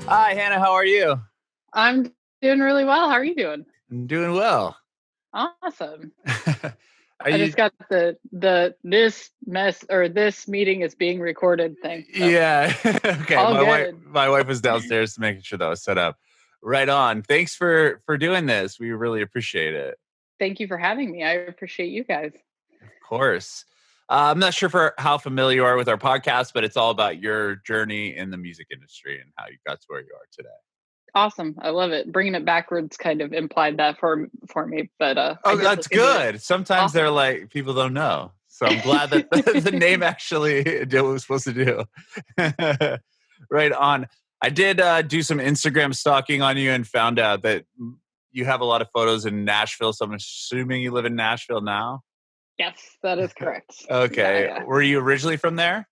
Hi, Hannah. How are you? I'm doing really well. How are you doing? I'm doing well. Awesome. Are I you? just got the this mess or this meeting is being recorded thing. So Yeah. Okay. all My wife, good. my wife was downstairs making sure that was set up. Right on. Thanks for doing this. We really appreciate it. Thank you for having me. I appreciate you guys. Of course. I'm not sure for how familiar you are with our podcast, but it's all about your journey in the music industry and how you got to where you are today. Awesome. I love it. Bringing it backwards kind of implied that for me, but I Oh, did that's look into it. good. Sometimes they're Awesome. like people don't know, so I'm glad that the name actually did what it was supposed to do. Right on. I did do some Instagram stalking on you and found out that you have a lot of photos in Nashville. So I'm assuming you live in Nashville now. Yes, that is correct. Yeah, Okay. yeah. Were you originally from there?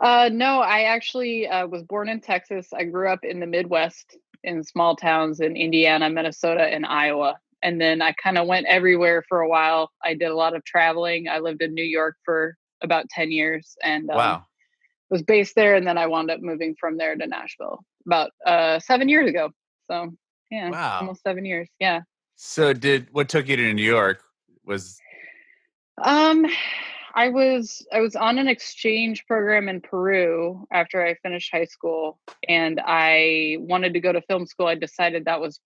No, I actually was born in Texas. I grew up in the Midwest in small towns in Indiana, Minnesota, and Iowa. And then I kind of went everywhere for a while. I did a lot of traveling. I lived in New York for about 10 years and Wow. was based there. And then I wound up moving from there to Nashville about 7 years ago. So, yeah, Wow. almost 7 years. Yeah. So what took you to New York was Um, I was on an exchange program in Peru after I finished high school, and I wanted to go to film school. I decided that was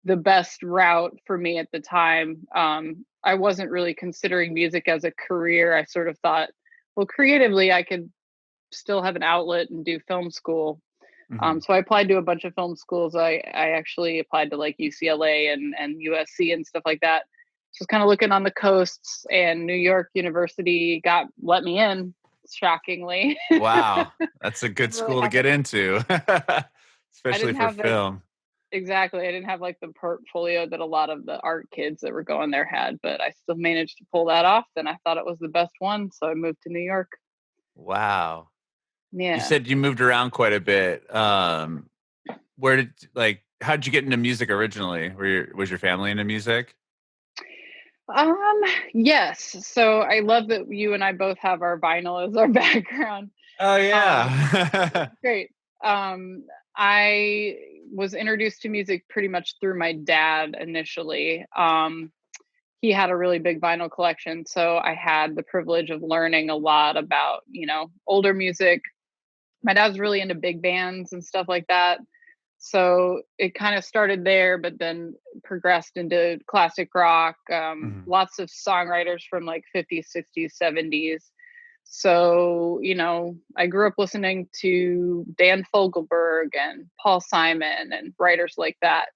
the best route for me at the time. I wasn't really considering music as a career. I sort of thought, well, creatively, I could still have an outlet and do film school. Mhm. So I applied to a bunch of film schools. I actually applied to like UCLA and USC and stuff like that. Just kind of looking on the coasts, and New York University got let me in, shockingly. Wow. That's a good Didn't really school to have get the into, I especially didn't for have the film. exactly. I didn't have like the portfolio that a lot of the art kids that were going there had, but I still managed to pull that off. And I thought it was the best one, so I moved to New York. Wow. You Yeah. said you moved around quite a bit. Where did how'd you get into music originally? Was your family into music? Um, yes. So I love that you and I both have our vinyl as our background. Oh It's yeah. great. Um, I was introduced to music pretty much through my dad initially. He had a really big vinyl collection, so I had the privilege of learning a lot about, older music. My dad's really into big bands and stuff like that. So it kind of started there, but then progressed into classic rock, Mhm. lots of songwriters from like 50s, 60s, 70s. So, I grew up listening to Dan Fogelberg and Paul Simon and writers like that.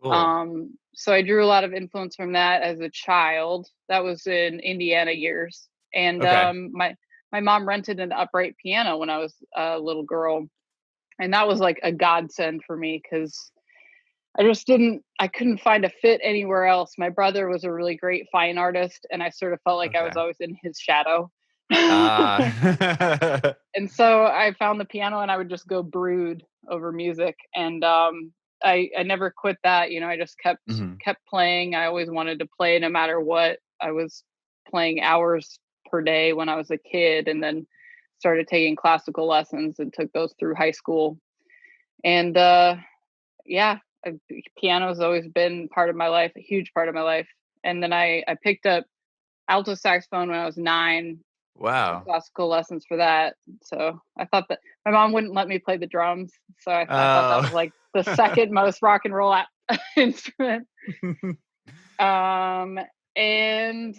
Cool. So I drew a lot of influence from that as a child. That was in Indiana years. And Okay. my mom rented an upright piano when I was a little girl, and that was like a godsend for me because I couldn't find a fit anywhere else. My brother was a really great fine artist, and I sort of felt like I was Okay. always in his shadow. Ah. And so I found the piano, and I would just go brood over music. And I never quit that. I just Mhm. kept playing. I always wanted to play no matter what. I was playing hours per day when I was a kid, and then started taking classical lessons and took those through high school. And yeah, piano has always been part of my life, a huge part of my life. And then I picked up alto saxophone when I was 9, took Wow. classical lessons for that. So I thought that my mom wouldn't let me play the drums. So I thought that was Oh. like the second most rock and roll instrument. Um, and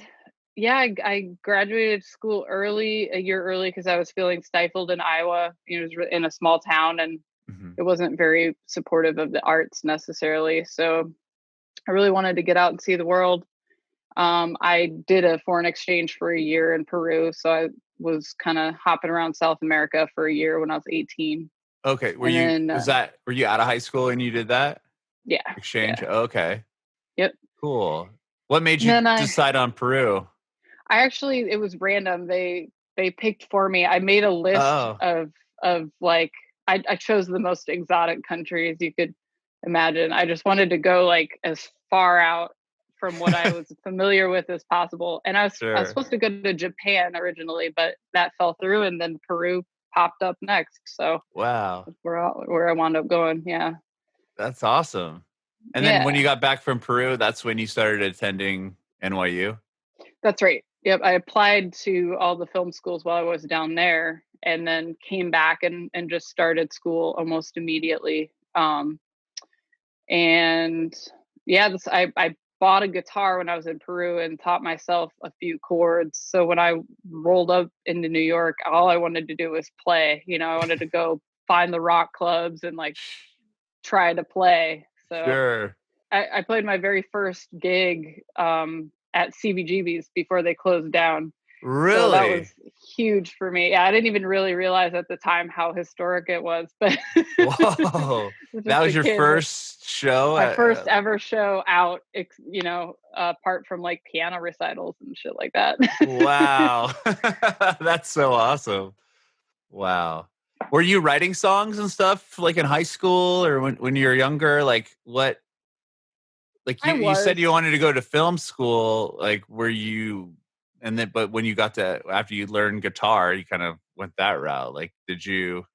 yeah, I graduated school early, a year early, because I was feeling stifled in Iowa. It was in a small town, and Mhm. it wasn't very supportive of the arts necessarily. So I really wanted to get out and see the world. I did a foreign exchange for a year in Peru, so I was kind of hopping around South America for a year when I was 18. Okay. And then, Were you out of high school and you did that yeah, exchange? yeah, Okay. yep. Cool. What made And you then decide on Peru? I actually, it was random. They picked for me. I made a list Oh. of like, I chose the most exotic countries you could imagine. I just wanted to go like as far out from what I was familiar with as possible. And I was Sure. supposed to go to Japan originally, but that fell through, and then Peru popped up next. So Wow. that's where I wound up going. Yeah. That's awesome. And then when you Yeah. got back from Peru, that's when you started attending NYU? That's right. Yep. I applied to all the film schools while I was down there and then came back and just started school almost immediately. And yeah, I bought a guitar when I was in Peru and taught myself a few chords. So when I rolled up into New York, all I wanted to do was play. I wanted to go find the rock clubs and like try to play. So Sure. I played my very first gig at CBGB's before they closed down. So that Really? was huge for me. Yeah, I didn't even really realize at the time how historic it was, but Whoa. was That just was a your kid with first show my at, first ever show out, apart from like piano recitals and shit like that. wow. That's so awesome. Wow. Were you writing songs and stuff like in high school or when you were younger? Like what, like I you said was. you wanted to go to film school, like were you, and then, but when you got to, after you learned guitar, you kind of went that route. Like, did you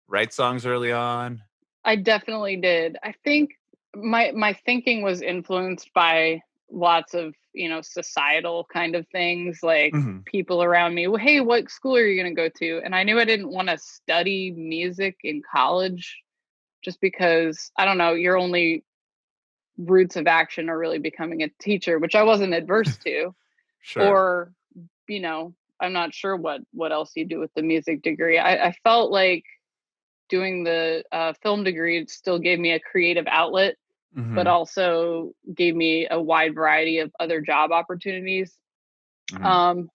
write songs early on? I definitely did. I think my thinking was influenced by lots of, societal kind of things, like Mhm. people around me. Well, hey, what school are you going to go to? And I knew I didn't want to study music in college just because I don't know, your only roots of action are really becoming a teacher, which I wasn't adverse to. Sure. Or, I'm not sure what else you do with the music degree. I felt like doing the film degree still gave me a creative outlet, but Mhm. also gave me a wide variety of other job opportunities. Mhm. Um,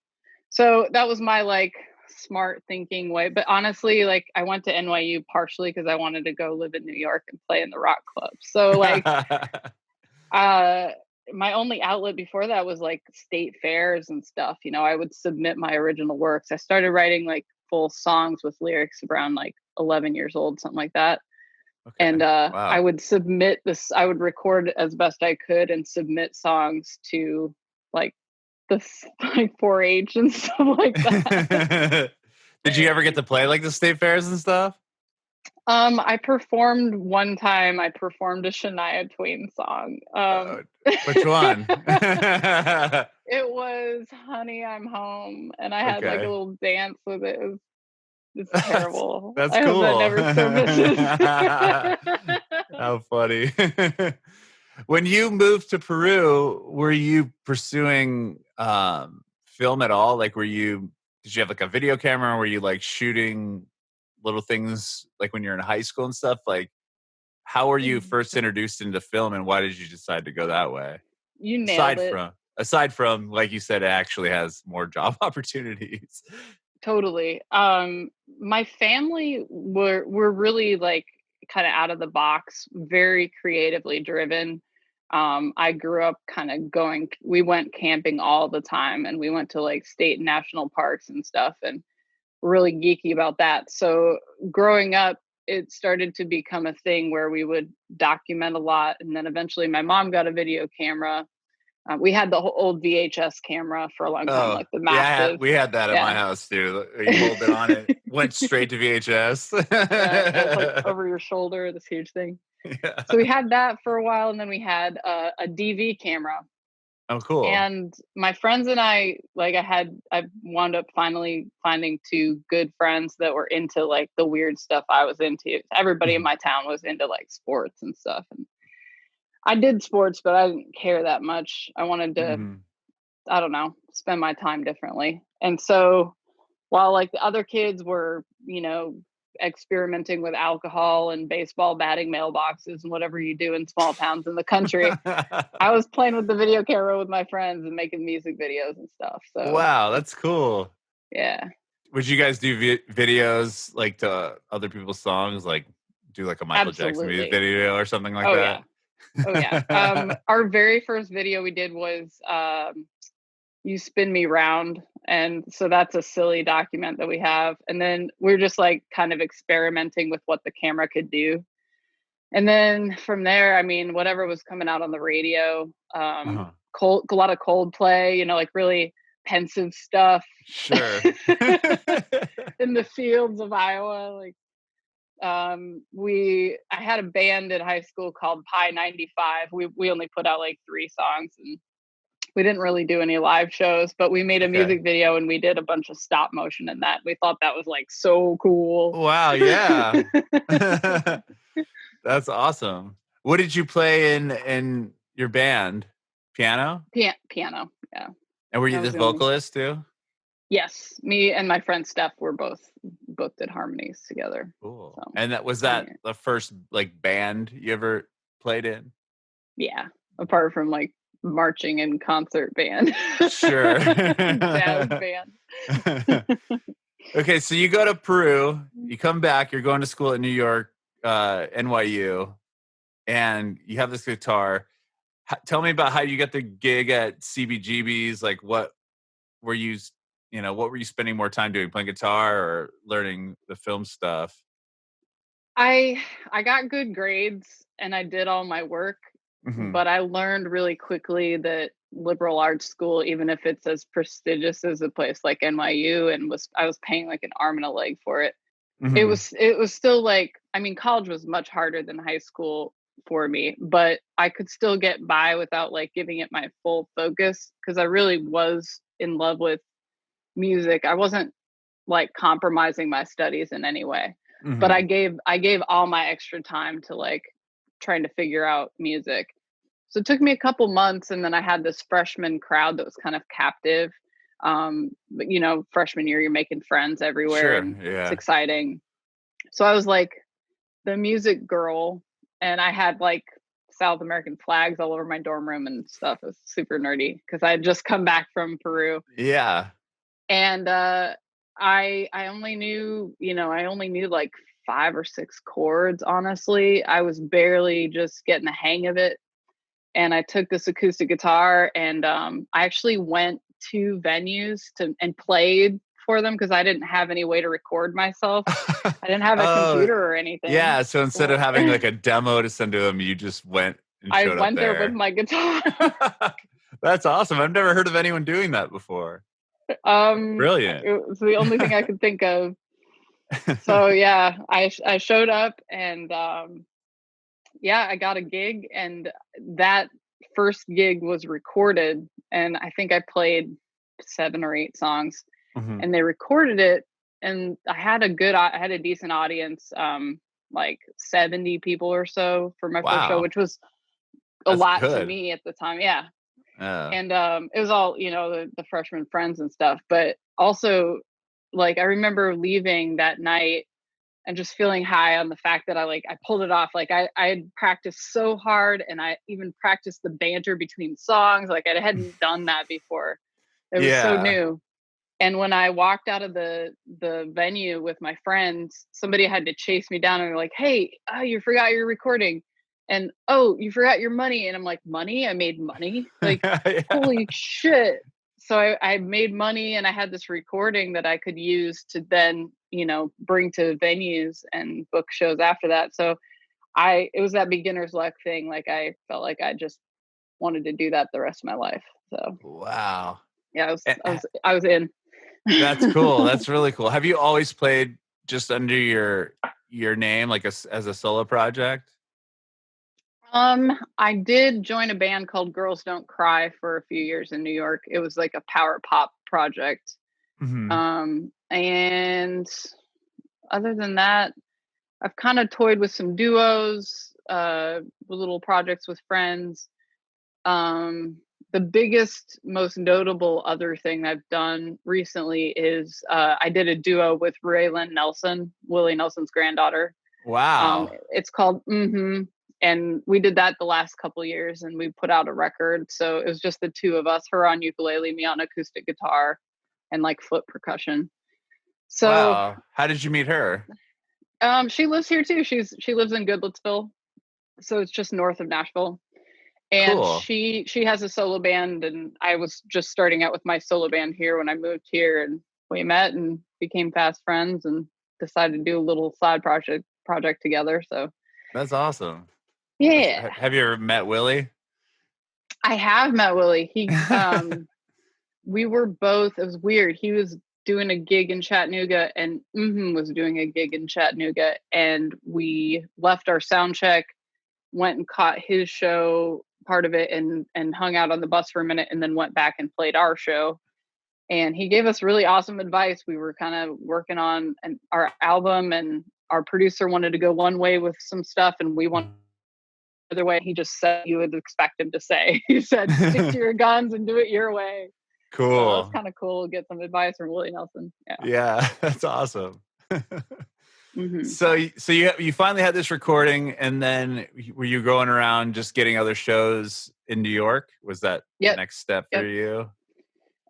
so that was my like smart thinking way. But honestly, like I went to NYU partially because I wanted to go live in New York and play in the rock club. So like uh my only outlet before that was like state fairs and stuff. I would submit my original works. I started writing like full songs with lyrics around like 11 years old, something like that. And Okay. I Wow. would submit this, I would record as best I could and submit songs to like this like 4-H and stuff like that. Did you ever get to play like the state fairs and stuff? I performed one time. I performed a Shania Twain song. Uh, which one? It was "Honey, I'm Home," and I had like a Okay. little dance with it. It's That's terrible. that's I hope that cool. never surfaces. How funny. When you moved to Peru, were you pursuing film at all? Like did you have like a video camera? Were you like shooting little things like when you're in high school and stuff? Like how were you first introduced into film and why did you decide to go that way? You nailed Aside it. from aside from like you said, it actually has more job opportunities. Totally. My family were really like kind of out of the box, very creatively driven. I grew up kind of we went camping all the time and we went to like state and national parks and stuff and really geeky about that. So growing up, it started to become a thing where we would document a lot. And then eventually my mom got a video camera. We had the whole old VHS camera for a long time, Oh, like the yeah, massive. we had that at my Yeah. house too. You hold it on, it went straight to VHS. Yeah, it was like over your shoulder, this huge thing. Yeah. So we had that for a while, and then we had a DV camera. Oh, cool. And my friends and I wound up finally finding two good friends that were into like the weird stuff I was into. Everybody in Mhm, my town was into like sports and stuff. And I did sports, but I didn't care that much. I wanted to, mhm. I don't know, spend my time differently. And so while like the other kids were, experimenting with alcohol and baseball batting mailboxes and whatever you do in small towns in the country, I was playing with the video camera with my friends and making music videos and stuff. So, Wow, that's cool. yeah, Would you guys do videos like to other people's songs, like do like a Michael Jackson music absolutely. video or something like Oh that? yeah. Oh yeah. Our very first video we did was "You Spin Me Round," and so that's a silly document that we have. And then we're just like kind of experimenting with what the camera could do. And then from there, I mean, whatever was coming out on the radio, Uh-huh. a lot of Coldplay, like really pensive stuff. Sure. And in the fields of Iowa. Like, I had a band in high school called Pi 95. We only put out like 3 songs, and we didn't really do any live shows, but we made a music video and we did a bunch of stop motion in that. We thought that was like so cool. Wow, yeah. That's awesome. What did you play in your band? Piano? Piano, yeah. And were you That was the the only. vocalist too? Yes, me and my friend Steph were both did harmonies together. Cool. So, And that was yeah. the first like band you ever played in? Yeah, apart from like marching and concert band. Sure. Jazz band. Okay, so you go to Peru, you come back, you're going to school at New York, NYU, and you have this guitar. Tell me about how you got the gig at CBGB's. Like, what were you, what were you spending more time doing, playing guitar or learning the film stuff? I got good grades and I did all my work, Mm-hmm. but I learned really quickly that liberal arts school, even if it's as prestigious as a place like NYU, and I was paying like an arm and a leg for it. Mm-hmm. It was still like, I mean, college was much harder than high school for me, but I could still get by without like giving it my full focus, because I really was in love with music. I wasn't like compromising my studies in any way, but Mm-hmm. I gave all my extra time to like trying to figure out music. So it took me a couple months, and then I had this freshman crowd that was kind of captive. But freshman year, you're making friends everywhere Sure. and it's Yeah. exciting. So I was like the music girl, and I had like South American flags all over my dorm room and stuff. It was super nerdy because I had just come back from Peru. Yeah. And I only knew, I only knew like 5 or 6 chords, honestly. I was barely just getting the hang of it. And I took this acoustic guitar, and I actually went to venues and played for them because I didn't have any way to record myself. I didn't have a Oh, computer or anything. yeah. So instead of having like a demo to send to them, you just went and I showed up went there with there. my guitar. That's awesome. I've never heard of anyone doing that before. Brilliant. It was the only thing I could think of. So yeah, I showed up, and yeah, I got a gig, and that first gig was recorded, and I think I played 7 or 8 songs, Mhm. and they recorded it, and I had a decent audience, like 70 people or so for my first show, Wow. which was a That's lot to good. me at the time. Yeah. Yeah. And it was all, the freshman friends and stuff, but also like I remember leaving that night and just feeling high on the fact that I pulled it off. Like I had practiced so hard, and I even practiced the banter between songs. Like I hadn't done that before. It was so Yeah. new. And when I walked out of the venue with my friends, somebody had to chase me down and they're like, "Hey, you forgot your recording." And, "Oh, you forgot your money." And I'm like, "Money? I made money?" Like, Yeah. holy shit. So I made money, and I had this recording that I could use to then, bring to venues and book shows after that. So it was that beginner's luck thing. Like I felt like I just wanted to do that the rest of my life. So Wow. yeah, Eh, I was in. That's cool. That's really cool. Have you always played just under your name, like as a solo project? I did join a band called Girls Don't Cry for a few years in New York. It was like a power pop project. Hmm. And other than that, I've kind of toyed with some duos, little projects with friends. The biggest, most notable other thing I've done recently is I did a duo with Raylan Nelson, Willie Nelson's granddaughter. Wow. It's called Mm-hmm. And we did that the last couple years, and we put out a record. So it was just the two of us, her on ukulele, me on acoustic guitar, and like foot percussion. So Wow. How did you meet her? she lives here too. She lives in Goodlettsville, so it's just north of Nashville. And Cool. she has a solo band, and I was just starting out with my solo band here when I moved here, and we met and became fast friends and decided to do a little side project together. So That's awesome. yeah. Have you ever met Willie? I have met Willie. He we were both, it was weird. He was doing a gig in Chattanooga, and was doing a gig in Chattanooga, and we left our sound check, went and caught his show, part of it, and hung out on the bus for a minute, and then went back and played our show. And he gave us really awesome advice. We were kind of working on our album, and our producer wanted to go one way with some stuff, and we wanted other way. He just said you would expect him to say. He said, stick to your guns and do it your way. Cool. So that's kind of cool to get some advice from Willie Nelson. Yeah, that's awesome. So you finally had this recording, and then were you going around just getting other shows in New York? Was that the next step for you?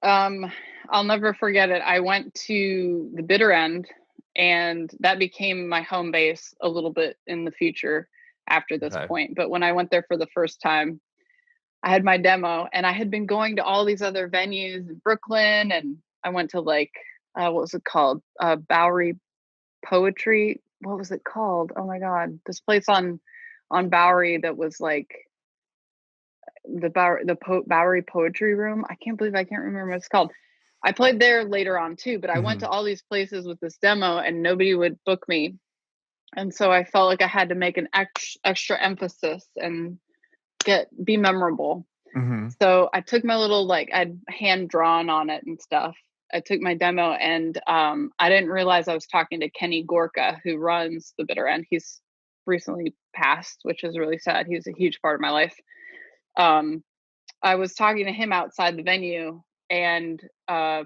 I'll never forget it. I went to the Bitter End, and that became my home base a little bit in the future after this point. But when I went there for the first time, I had my demo, and I had been going to all these other venues in Brooklyn, and I went to what was it called? Bowery Poetry. What was it called? Oh my God. This place on Bowery that was like the Bowery Poetry Room. I can't remember what it's called. I played there later on too, but I went to all these places with this demo, and nobody would book me. And so I felt like I had to make an extra emphasis and be memorable. So I took my little, I'd hand drawn on it and stuff. I took my demo, and I didn't realize I was talking to Kenny Gorka, who runs the Bitter End. He's recently passed, which is really sad. He's a huge part of my life. I was talking to him outside the venue and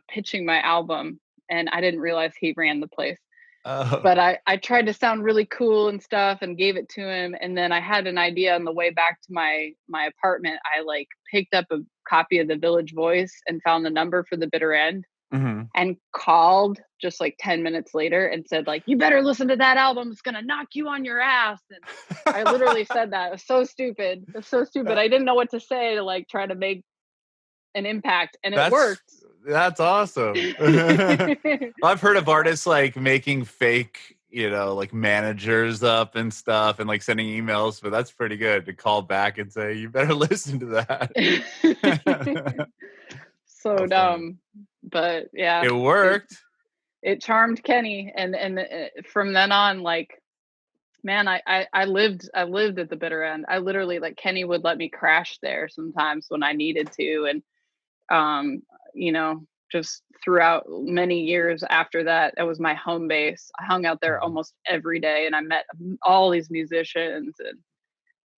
pitching my album, and I didn't realize he ran the place. But I tried to sound really cool and stuff and gave it to him. And then I had an idea on the way back to my apartment. I picked up a copy of the Village Voice and found the number for the Bitter End and called just 10 minutes later and said, you better listen to that album. It's going to knock you on your ass. And I literally said that. It was so stupid. I didn't know what to say to try to make an impact, and it worked. That's awesome. I've heard of artists making fake, managers up and stuff, and sending emails, but that's pretty good to call back and say, you better listen to that. So dumb, but yeah, it worked. It charmed Kenny, and from then on, man, I lived at the Bitter End. I literally, Kenny would let me crash there sometimes when I needed to, and just throughout many years after that, it was my home base. I hung out there almost every day, and I met all these musicians, and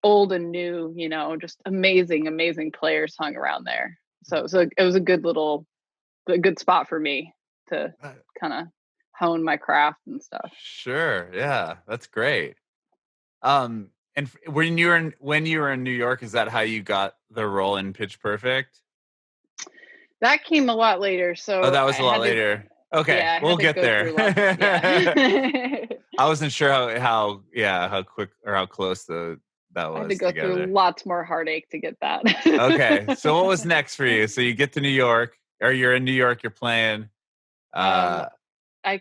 old and new, just amazing players hung around there. So it was a good spot for me to kind of hone my craft and stuff. Sure. Yeah. That's great. And when you were in New York, is that how you got the role in Pitch Perfect? That came a lot later. So that was a lot later. Okay, yeah, we'll get there. I wasn't sure how quick or how close that was. I had to go through lots more heartache to get that. Okay, so what was next for you? So you get to New York, or you're in New York, you're playing. I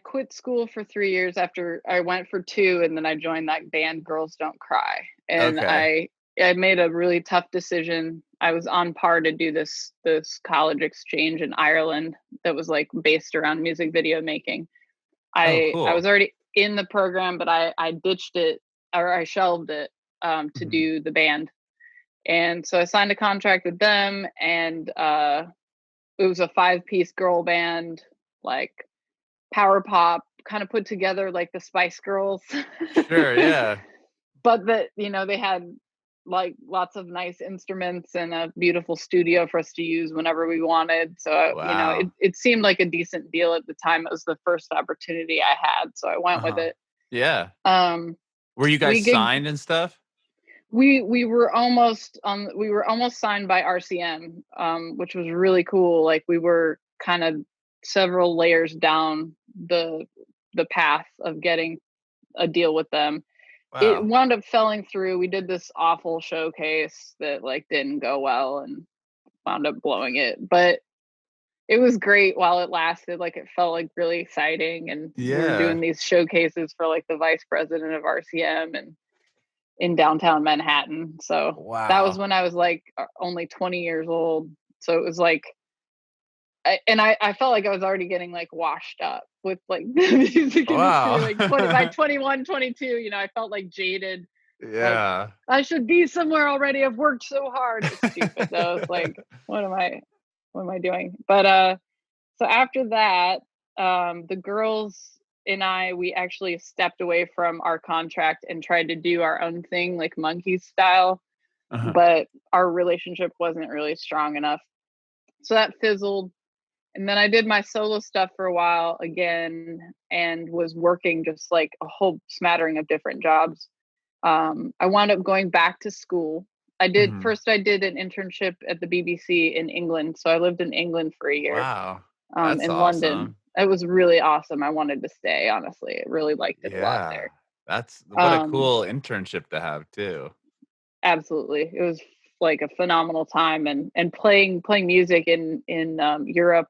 quit school for 3 years after I went for 2, and then I joined that band Girls Don't Cry. And I made a really tough decision. I was on par to do this college exchange in Ireland that was based around music video making. Cool. I was already in the program, but I ditched it, or I shelved it to do the band. And so I signed a contract with them, and it was a 5-piece girl band, power pop, kind of put together like the Spice Girls. Sure, yeah. But they had lots of nice instruments and a beautiful studio for us to use whenever we wanted. So, it seemed like a decent deal at the time. It was the first opportunity I had, so I went with it. Yeah. Were you guys signed and stuff? We were almost signed by RCM, which was really cool. We were kind of several layers down the path of getting a deal with them. Wow. It wound up falling through. We did this awful showcase that didn't go well and wound up blowing it, but it was great while it lasted. It felt really exciting, and we were doing these showcases for the vice president of RCM and in downtown Manhattan. So that was when I was only 20 years old. So it was I felt like I was already getting like washed up with like the music industry, like by 21, 22, you know, I felt like jaded. Like, Yeah. I should be somewhere already. I've worked so hard. It's stupid though. It's like, what am I doing? But so after that, the girls and we actually stepped away from our contract and tried to do our own thing, like monkey style. Uh-huh. But our relationship wasn't really strong enough. So that fizzled. And then I did my solo stuff for a while again and was working just like a whole smattering of different jobs. I wound up going back to school. I did Mhm. first I did an internship at the BBC in England. So I lived in England for a year. Wow. That's In London. awesome. It was really awesome. I wanted to stay, honestly. I really liked it a lot Yeah. there. That's what a cool internship to have too. Absolutely. It was like a phenomenal time, and playing music in Europe.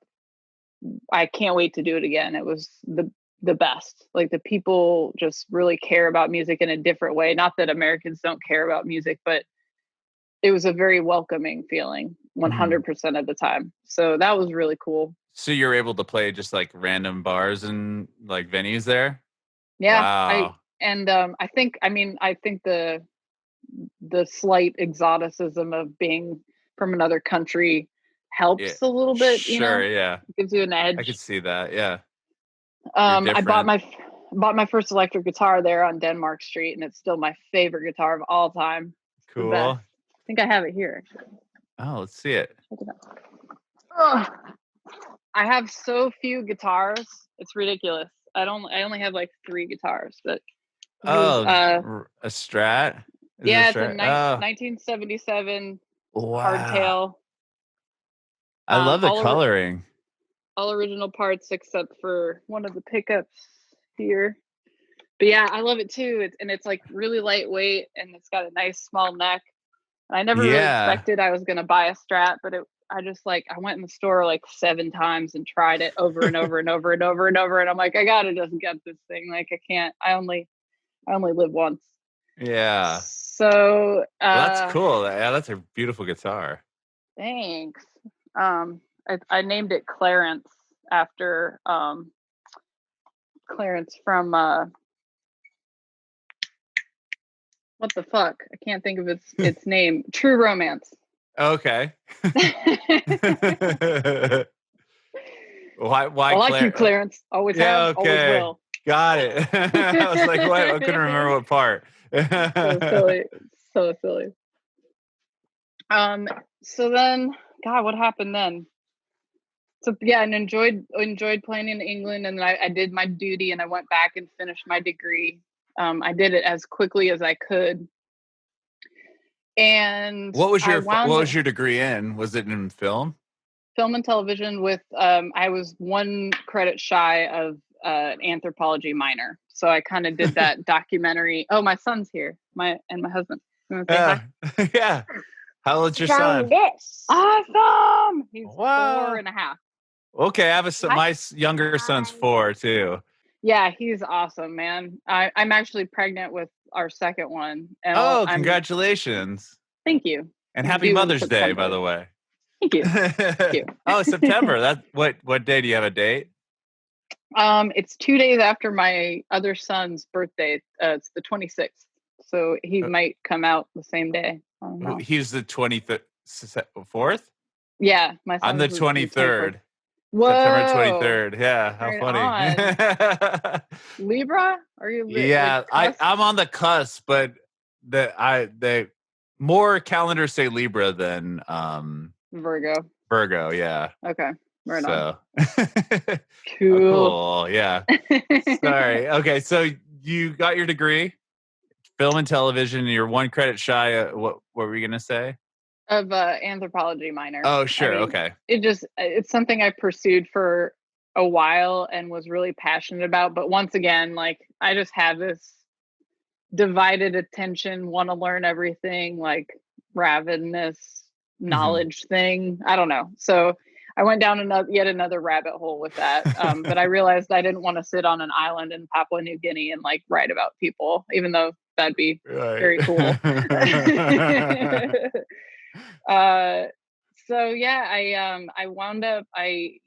I can't wait to do it again. It was the best. Like the people just really care about music in a different way. Not that Americans don't care about music, but it was a very welcoming feeling 100% of the time. So that was really cool. So you're able to play just like random bars and like venues there? Yeah, Wow. I think the slight exoticism of being from another country Yeah. helps a little bit, you Sure, know, yeah. gives you an I could edge. see that. Yeah. You're I different. bought my first electric guitar there on Denmark Street, and it's still my favorite guitar of all time. It's the best. Cool. I think I have it here. Oh, let's see it. Check it out. Ugh. I have so few guitars. It's ridiculous. I only have like 3 guitars, but this is, Oh, a Strat? Is it a yeah, it's a Strat? Oh, 1977 wow. hardtail. I love the All coloring. original parts except for one of the pickups here. But yeah, I love it too. It's like really lightweight, and it's got a nice small neck. And I never really Yeah. expected I was gonna buy a Strat, but I went in the store like 7 times and tried it over and over and over and over and over, and I'm like, I gotta just get this thing. Like I can't. I only live once. Yeah. So Well, that's cool. Yeah, that's a beautiful guitar. thanks. I named it Clarence after Clarence from what the fuck? I can't think of its name. True Romance. Okay. Why I like you, Claire? Clarence. Always Yeah, have, always okay. will. Got it. I was like, what? I couldn't remember what part. So silly. So silly. So then, God, what happened then? So yeah, and enjoyed playing in England, and then I did my duty, and I went back and finished my degree. I did it as quickly as I could, and What was I your wound degree in? Was it in film? film and television with. I was 1 credit shy of an anthropology minor, so I kind of did that documentary. Oh, my son's here. My husband. You want to say hi? Yeah. How old's your son? Awesome. He's Wow. 4.5. Okay, I have my younger son's 4 too. Yeah, he's awesome, man. I'm actually pregnant with our second one. And Oh, congratulations. Thank you. And He's happy due in Mother's Day, by September. the way. Thank you. Thank you. Oh, September. That's what day do you have a date? It's 2 days after my other son's birthday. It's the 26th. So he might come out the same day. I don't know. He's the 24th? Yeah, my I'm son's the 23rd. Whoa. September 23rd. Yeah, how Right funny. Libra? Are you Yeah, I'm on the cusp, but the more calendars say Libra than Virgo, yeah. Okay. Right so. on. Cool. Oh, cool. Yeah. Sorry. Okay, so you got your degree, film and television. You're 1 credit shy. What were we gonna say? Of anthropology minor. Oh, sure. I mean, Okay. It's something I pursued for a while and was really passionate about. But once again, like I just have this divided attention, want to learn everything, like ravenous knowledge thing. I don't know. So I went down yet another rabbit hole with that. But I realized I didn't want to sit on an island in Papua New Guinea and like write about people, even though that'd be very cool. So yeah, I wound up I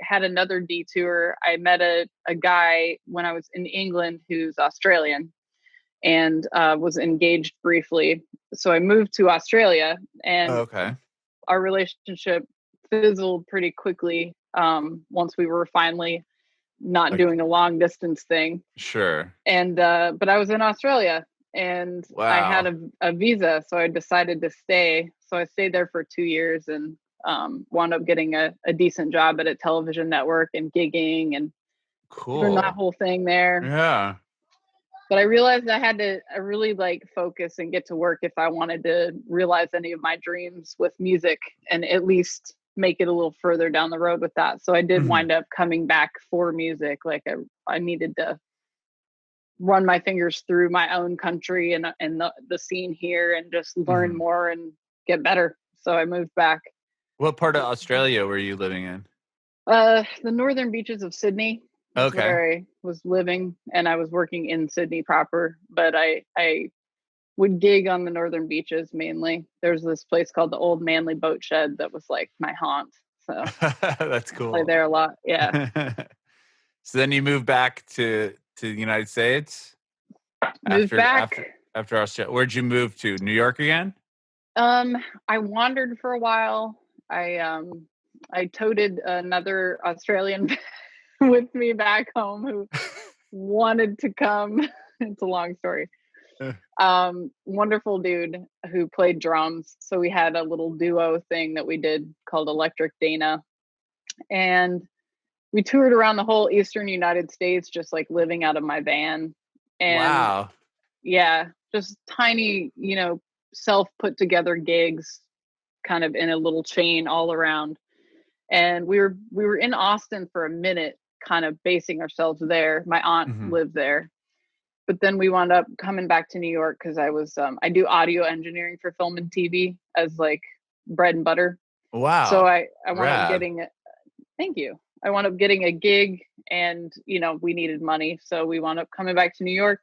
had another detour. I met a guy when I was in England who's Australian and was engaged briefly. So I moved to Australia, and Okay. our relationship fizzled pretty quickly once we were finally not Like, doing a long distance thing. sure. And but I was in Australia and I had Wow. a visa, so I decided to stay. So I stayed there for 2 years and wound up getting a decent job at a television network and gigging and doing that Cool. whole thing there. Yeah. But I realized I had to really like focus and get to work if I wanted to realize any of my dreams with music and at least make it a little further down the road with that. So I did Mhm. wind up coming back for music. Like I needed to run my fingers through my own country and the scene here and just learn Mhm. more and get better. So I moved back. What part of Australia were you living in? The northern beaches of Sydney is Okay. where I was living, and I was working in Sydney proper, but I would gig on the northern beaches mainly. There's this place called the Old Manly Boat Shed that was like my haunt. So That's play cool. there a lot. Yeah. So then you moved back to the United States Moved after back. after Australia. Where'd you move to? New York again? Um, I wandered for a while. I toted another Australian with me back home who wanted to come. It's a long story. Wonderful dude who played drums. So we had a little duo thing that we did called Electric Dana. And we toured around the whole eastern United States, just like living out of my van. And Wow. yeah, just tiny, self put together gigs kind of in a little chain all around. And we were in Austin for a minute, kind of basing ourselves there. My aunt Mhm. lived there. But then we wound up coming back to New York because I do audio engineering for film and TV as like bread and butter. So Wow. I wound up Rad. getting thank you. I wound up getting a gig and we needed money. So we wound up coming back to New York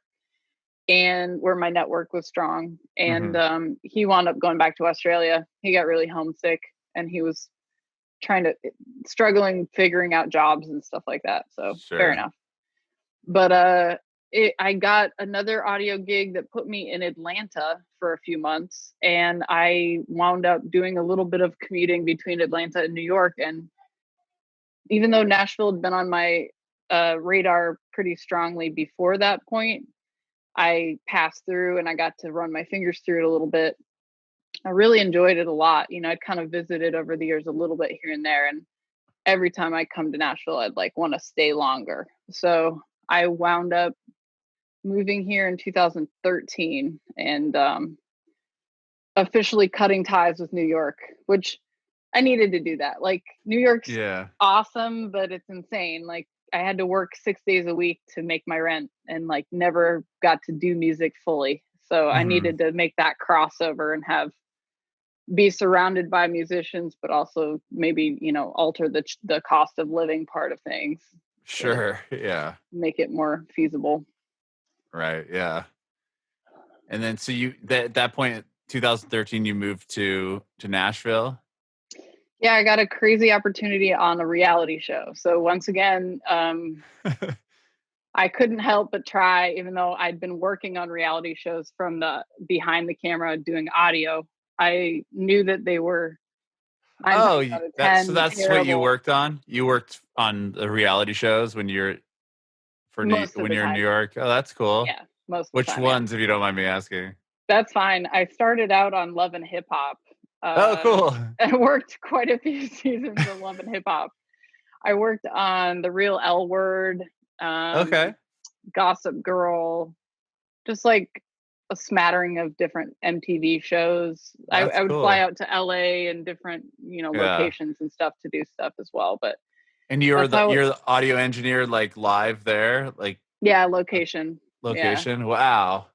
and where my network was strong. And Mhm. he wound up going back to Australia. He got really homesick and he was trying to struggling figuring out jobs and stuff like that. So fair Sure. enough. But I got another audio gig that put me in Atlanta for a few months, and I wound up doing a little bit of commuting between Atlanta and New York. And even though Nashville had been on my radar pretty strongly before that point, I passed through and I got to run my fingers through it a little bit. I really enjoyed it a lot. I'd kind of visited over the years a little bit here and there, and every time I come to Nashville, I'd like want to stay longer. So I wound up moving here in 2013 and officially cutting ties with New York, which I needed to do that. Like New York's Yeah. awesome, but it's insane. Like I had to work 6 days a week to make my rent and like never got to do music fully. So I Mhm. needed to make that crossover and be surrounded by musicians, but also maybe, alter the cost of living part of things to Sure. Yeah. make it more feasible. Right. Yeah. And then so you that point 2013 you moved to Nashville? Yeah, I got a crazy opportunity on a reality show. So once again, I couldn't help but try, even though I'd been working on reality shows from the behind the camera doing audio. I knew that they were nine Oh, times out of that's 10 what you terrible worked on? You worked on the reality shows most of when the you're in New time. York? Oh, that's cool. Yeah, most of the Which time. Yeah, ones, if you don't mind me asking? that's fine. I started out on Love and Hip Hop. Oh, cool. I worked quite a few seasons of Love and Hip Hop. I worked on The Real L Word, Okay. Gossip Girl, just like a smattering of different MTV shows. That's I would fly cool. out to LA and different, Yeah. locations and stuff to do stuff as well. But And that's how, you're the audio engineer, like, live there? Like, yeah, uh, location. Yeah. location? Wow.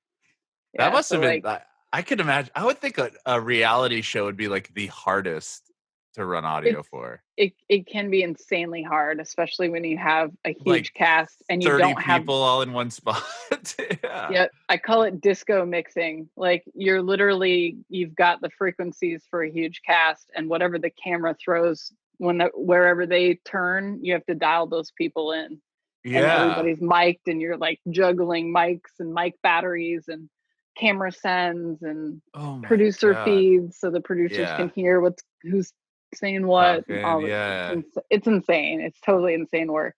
That Yeah. must So have been like, I could imagine I would think a reality show would be, like, the hardest. to run audio for. It can be insanely hard, especially when you have a Like huge cast and you 30 don't have. people all in one spot. Yeah. Yeah, I call it disco mixing. Like you've got the frequencies for a huge cast, and whatever the camera throws wherever they turn, you have to dial those people in. And Yeah. everybody's mic'd, and you're like juggling mics and mic batteries and camera sends and Oh my producer God. feeds, so the producers can Yeah. hear who's saying what and Talking. all. Yeah. It's insane. It's totally insane work.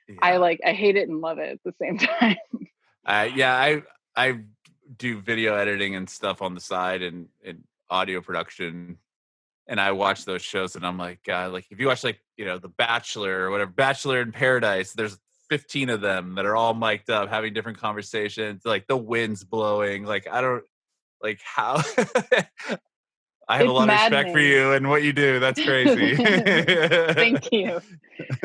Yeah. I hate it and love it at the same time. I do video editing and stuff on the side and audio production. And I watch those shows and I'm like, God, like if you watch like, The Bachelor or whatever, Bachelor in Paradise, there's 15 of them that are all mic'd up having different conversations, like the wind's blowing. Like, I don't like how I have a It's lot of respect for maddening. you and what you do. That's crazy. Thank you.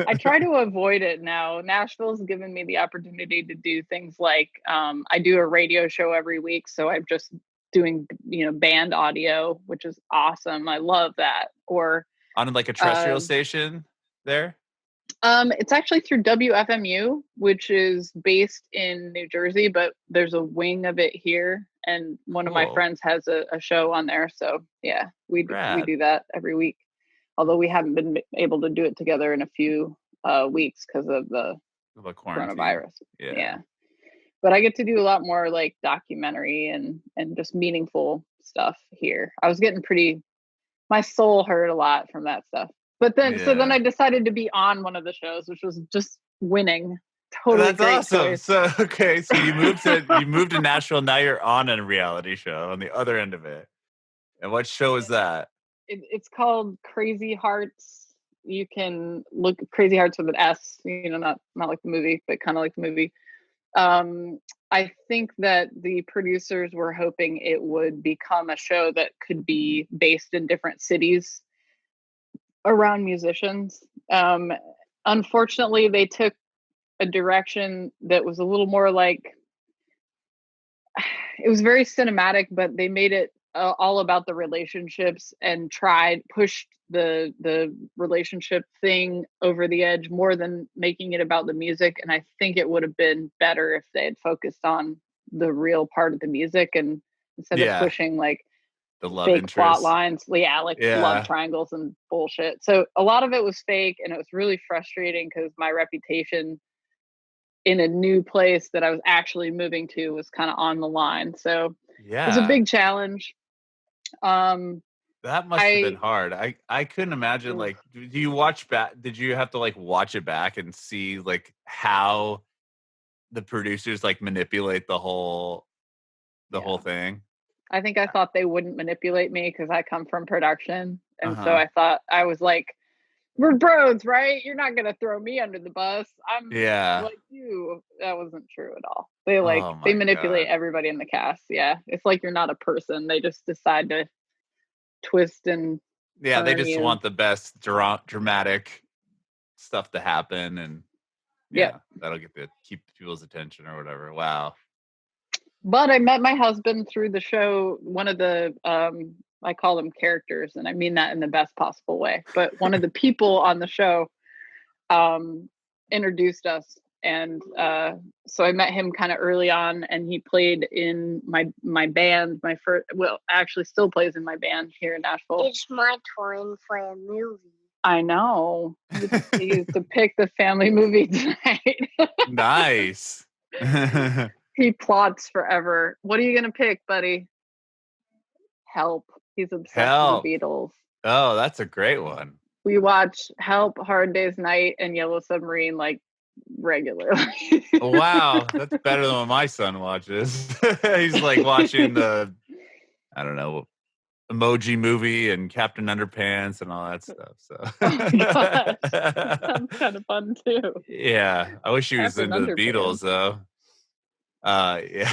I try to avoid it now. Nashville's given me the opportunity to do things like I do a radio show every week, so I'm just doing band audio, which is awesome. I love that. Or On like a terrestrial station there? It's actually through WFMU, which is based in New Jersey, but there's a wing of it here, and one of my Cool. friends has a show on there. So yeah, we Rad. do that every week. Although we haven't been able to do it together in a few weeks because of the quarantine. coronavirus. Yeah. But I get to do a lot more like documentary and just meaningful stuff here. I was getting my soul hurt a lot from that stuff. But then, so then I decided to be on one of the shows, which was just winning. Totally. That's great awesome. choice. So, okay. So you moved to Nashville. Now you're on a reality show on the other end of it. And what show is that? It's called Crazy Hearts. You can look Crazy Hearts with an S, not like the movie, but kind of like the movie. I think that the producers were hoping it would become a show that could be based in different cities around musicians. Unfortunately, they took a direction that was a little more like, it was very cinematic, but they made it all about the relationships and pushed the relationship thing over the edge more than making it about the music. And I think it would have been better if they had focused on the real part of the music and instead of pushing like the love fake interest plot lines, love triangles and bullshit. So a lot of it was fake, and it was really frustrating because my reputation in a new place that I was actually moving to was kind of on the line. So it was a big challenge. That must have been hard. I couldn't imagine. Like, do you watch back? Did you have to like watch it back and see like how the producers like manipulate the whole thing? I think I thought they wouldn't manipulate me because I come from production, and so I thought I was like, "We're bros, right? You're not gonna throw me under the bus. I'm like you." That wasn't true at all. They manipulate everybody in the cast. Yeah, it's like you're not a person. They just decide to twist and they just want the best dramatic stuff to happen, and that'll keep people's attention or whatever. Wow. But I met my husband through the show. One of the I call them characters, and I mean that in the best possible way. But one of the people on the show introduced us, and so I met him kind of early on, and he played in my band. Actually still plays in my band here in Nashville. It's my turn for a movie. I know. He used to pick the family movie tonight. Nice. He plots forever. What are you going to pick, buddy? Help. He's obsessed with the Beatles. Oh, that's a great one. We watch Help, Hard Day's Night, and Yellow Submarine like regularly. Wow, that's better than what my son watches. He's like watching the, I don't know, Emoji Movie and Captain Underpants and all that stuff. So that sounds kind of fun too. Yeah, I wish he was into the Beatles though. Yeah.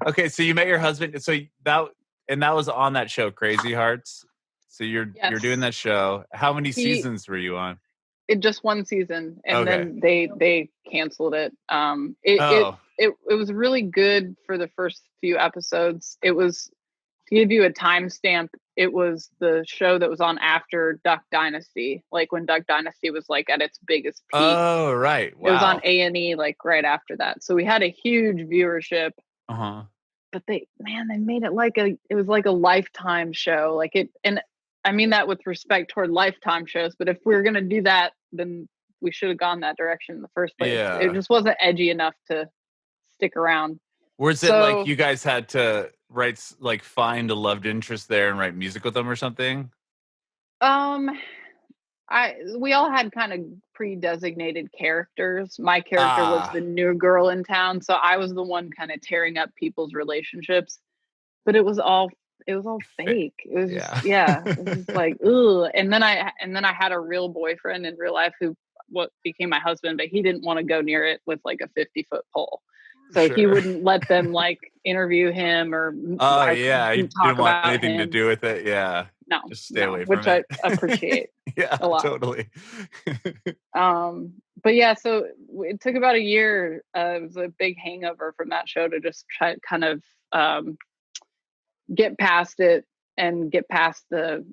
Okay, so you met your husband. So that was on that show, Crazy Hearts. So you're doing that show. How many seasons were you on? It just one season, and then they canceled it. It was really good for the first few episodes. It was, to give you a timestamp, it was the show that was on after Duck Dynasty, like when Duck Dynasty was like at its biggest peak. Oh, right. Wow. It was on A&E like right after that. So we had a huge viewership. Uh-huh. But they made it like it was like a Lifetime show. Like it, and I mean that with respect toward Lifetime shows, but if we were gonna do that, then we should have gone that direction in the first place. Yeah. It just wasn't edgy enough to stick around. Was it like you guys had to find a loved interest there and write music with them or something? We all had kind of pre-designated characters. My character was the new girl in town, so I was the one kind of tearing up people's relationships. But it was all fake. It was just it was just like ugh. And then I had a real boyfriend in real life who what became my husband, but he didn't want to go near it with like a 50-foot pole. So he wouldn't let them like interview him or he didn't want anything to do with it. Yeah. No. Just stay away from it. Which I appreciate. Yeah, a lot. Totally. But yeah, so it took about a year. It was a big hangover from that show to just try kind of get past it and get past I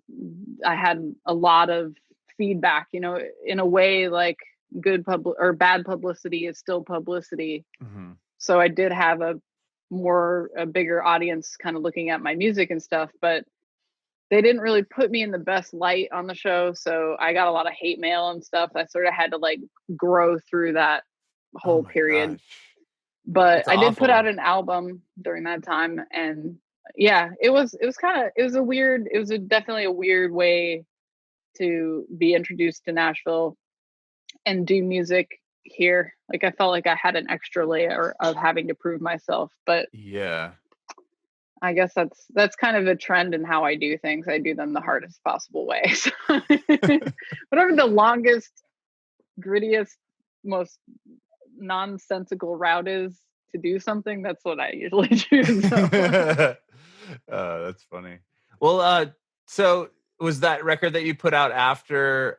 had a lot of feedback, you know, in a way like good or bad publicity is still publicity. Mm-hmm. So I did have a bigger audience kind of looking at my music and stuff, but they didn't really put me in the best light on the show. So I got a lot of hate mail and stuff. I sort of had to like grow through that whole period. Gosh. But I did put out an album during that time. And yeah, it was definitely a weird way to be introduced to Nashville and do music here. Like I felt like I had an extra layer of having to prove myself, but yeah, I guess that's kind of a trend in how I do things. I do them the hardest possible way. So whatever the longest, grittiest, most nonsensical route is to do something, that's what I usually choose. So. That's funny. Well, so was that record that you put out after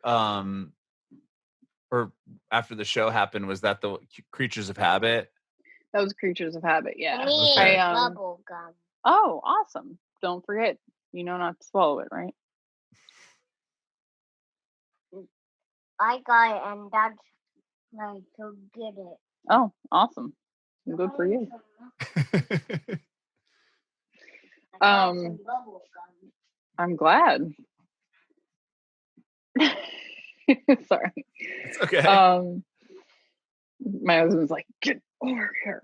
or after the show happened, was that the Creatures of Habit? That was Creatures of Habit, yeah. Okay. Bubble gum. Oh, awesome. Don't forget, you know not to swallow it, right? I got it and Dad's like to get it. Oh, awesome. Good for you. I'm glad. Sorry. It's okay. My husband's like, get over here.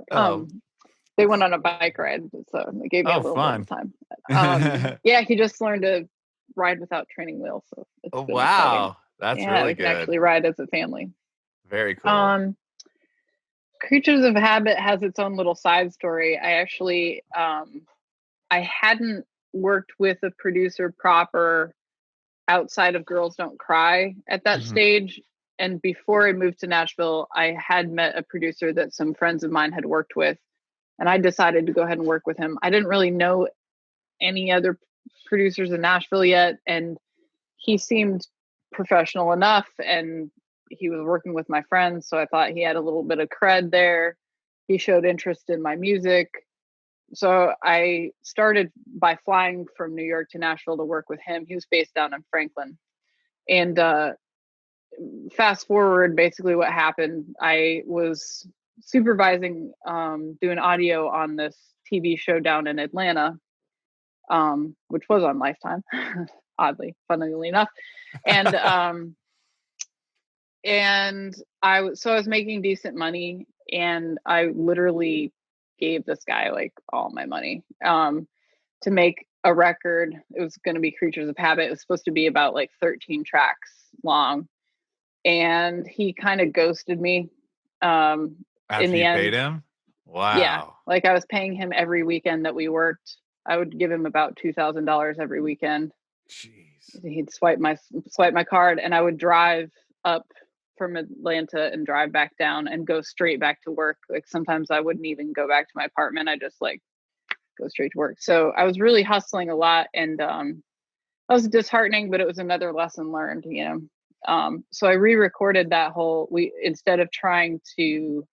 They went on a bike ride, so they gave me a little bit of time. Yeah, he just learned to ride without training wheels. So it's wow. Exciting. That's really good. We can actually ride as a family. Very cool. Creatures of Habit has its own little side story. I actually, I hadn't worked with a producer proper outside of Girls Don't Cry at that stage. And before I moved to Nashville, I had met a producer that some friends of mine had worked with. And I decided to go ahead and work with him. I didn't really know any other producers in Nashville yet. And he seemed professional enough. And he was working with my friends. So I thought he had a little bit of cred there. He showed interest in my music. So I started by flying from New York to Nashville to work with him. He was based down in Franklin. And fast forward, basically what happened, I was supervising doing audio on this TV show down in Atlanta, which was on Lifetime, funnily enough. And I was making decent money, and I literally gave this guy like all my money to make a record. It was going to be Creatures of Habit. It was supposed to be about like 13 tracks long, and he kind of ghosted me. After in the end, paid him? Wow. Yeah, like I was paying him every weekend that we worked. I would give him about $2,000 every weekend. Jeez. He'd swipe my card, and I would drive up from Atlanta and drive back down and go straight back to work. Like sometimes I wouldn't even go back to my apartment. I just like go straight to work. So I was really hustling a lot, and that was disheartening, but it was another lesson learned, you know. So I re-recorded that instead of trying to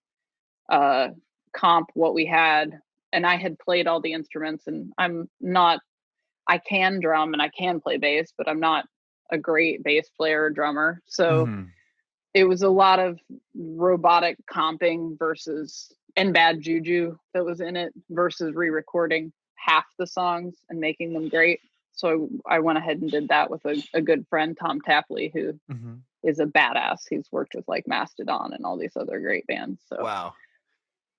comp what we had, and I had played all the instruments, and I can drum and I can play bass, but I'm not a great bass player or drummer. So it was a lot of robotic comping and bad juju that was in it versus re-recording half the songs and making them great. So I went ahead and did that with a good friend, Tom Tapley, who is a badass. He's worked with like Mastodon and all these other great bands. So wow.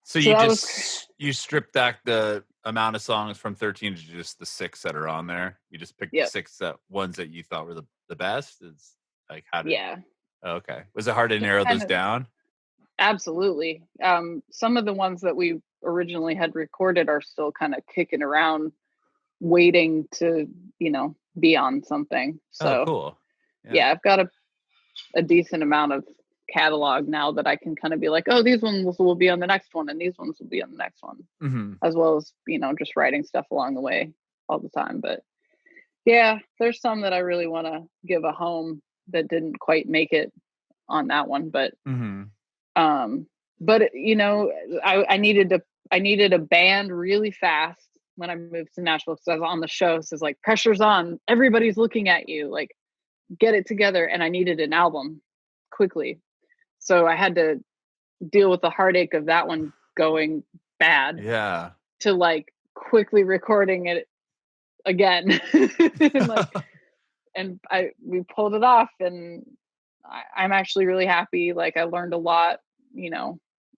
So you stripped back the amount of songs from 13 to just the 6 that are on there. You just picked the 6 ones that you thought were the best. Is like okay. Was it hard to narrow those down? Absolutely. Some of the ones that we originally had recorded are still kind of kicking around, waiting to, be on something. So cool. Yeah, I've got a decent amount of catalog now that I can kind of be like, oh, these ones will be on the next one and these ones will be on the next one, as well as, just writing stuff along the way all the time. But yeah, there's some that I really want to give a home that didn't quite make it on that one. But I needed a band really fast when I moved to Nashville, because I was on the show. So it's like, pressure's on, everybody's looking at you, like, get it together. And I needed an album quickly. So I had to deal with the heartache of that one going bad. Yeah. To like quickly recording it again. We pulled it off, and I'm actually really happy. Like, I learned a lot,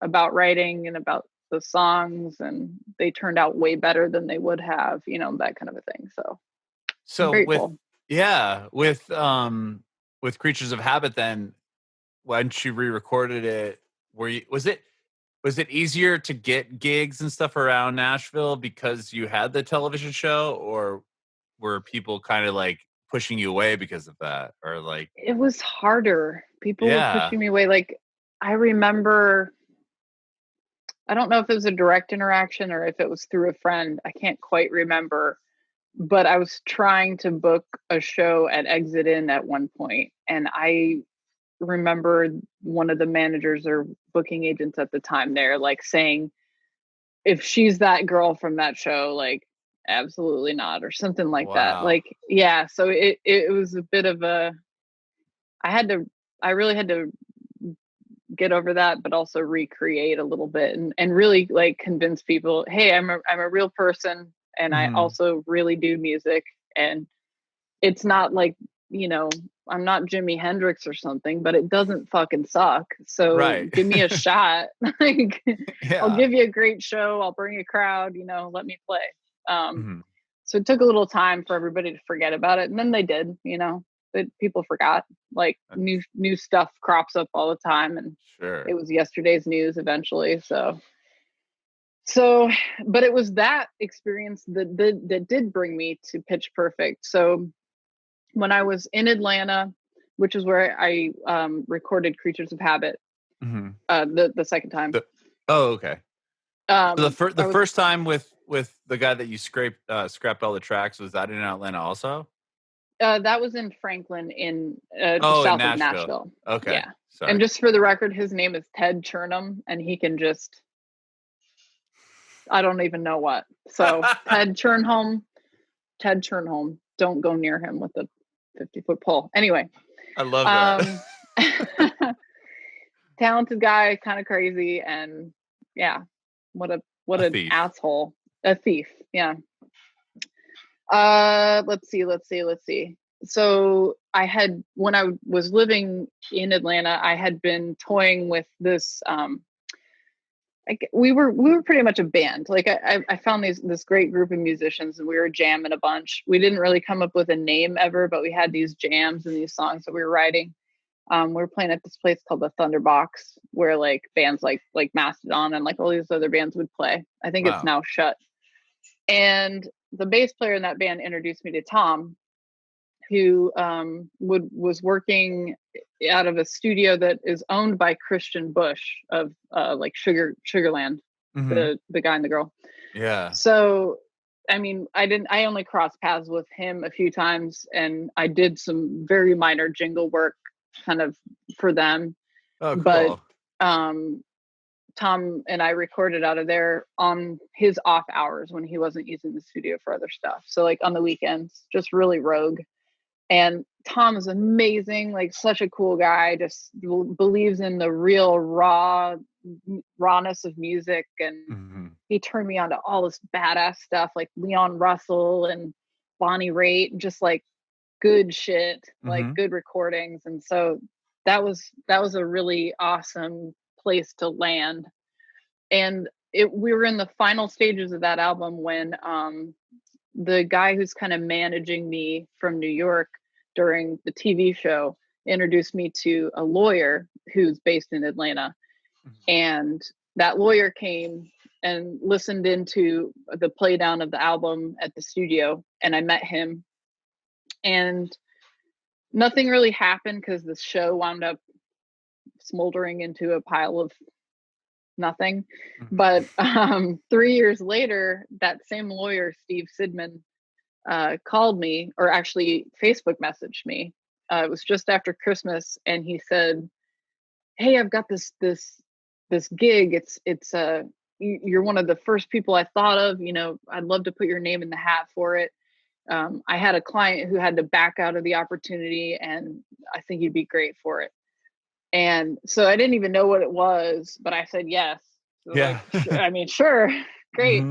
about writing and about the songs, and they turned out way better than they would have, that kind of a thing. So with Creatures of Habit, then once you re-recorded it, was it easier to get gigs and stuff around Nashville because you had the television show, or were people kind of like pushing you away because of that? Or like, it was harder. People were pushing me away. Like, I remember, I don't know if it was a direct interaction or if it was through a friend. I can't quite remember, but I was trying to book a show at Exit Inn at one point, and I remember one of the managers or booking agents at the time there, like, saying, if she's that girl from that show, like, absolutely not, or something like that. Like, yeah. So it was a bit of I really had to get over that, but also recreate a little bit and really like convince people, hey, I'm a real person, and I also really do music, and it's not like, I'm not Jimi Hendrix or something, but it doesn't fucking suck. So give me a shot. Like, I'll give you a great show. I'll bring a crowd, let me play. So it took a little time for everybody to forget about it. And then they did, but people forgot. Like, new stuff crops up all the time, and it was yesterday's news eventually. So, but it was that experience that did bring me to Pitch Perfect. So when I was in Atlanta, which is where I recorded Creatures of Habit, the second time. Okay. The first time with the guy that you scrapped all the tracks, was that in Atlanta also? That was in Franklin, in south of Nashville. Okay. Yeah. Sorry. And just for the record, his name is Ted Churnham, and he can just, I don't even know what. So Ted Churnham, don't go near him with a 50-foot pole. Anyway. I love that. Talented guy, kind of crazy, and yeah, what an thief. asshole. A thief. Yeah. Let's see. So when I was living in Atlanta, I had been toying with this, we were pretty much a band. Like, I found this great group of musicians, and we were jamming a bunch. We didn't really come up with a name ever, but we had these jams and these songs that we were writing. We were playing at this place called the Thunderbox, where like bands like Mastodon and like all these other bands would play. I think it's now shut. And the bass player in that band introduced me to Tom, who was working out of a studio that is owned by Christian Bush of like Sugarland, the guy and the girl. Yeah. So, I mean, I only crossed paths with him a few times, and I did some very minor jingle work kind of for them. Oh, cool. But Tom and I recorded out of there on his off hours when he wasn't using the studio for other stuff. So like on the weekends, just really rogue. And Tom is amazing, like such a cool guy, just believes in the real rawness of music. And he turned me on to all this badass stuff like Leon Russell and Bonnie Raitt, just like good shit, like good recordings. And so that was a really awesome place to land. And we were in the final stages of that album when the guy who's kind of managing me from New York during the TV show introduced me to a lawyer who's based in Atlanta. And that lawyer came and listened into the play down of the album at the studio, and I met him. And nothing really happened because the show wound up smoldering into a pile of nothing. But 3 years later, that same lawyer, Steve Sidman, called me, or actually Facebook messaged me. It was just after Christmas, and he said, "Hey, I've got this gig. It's you're one of the first people I thought of. You know, I'd love to put your name in the hat for it. I had a client who had to back out of the opportunity, and I think you'd be great for it." And so I didn't even know what it was, but I said yes. So yeah. Like, I mean, sure, great.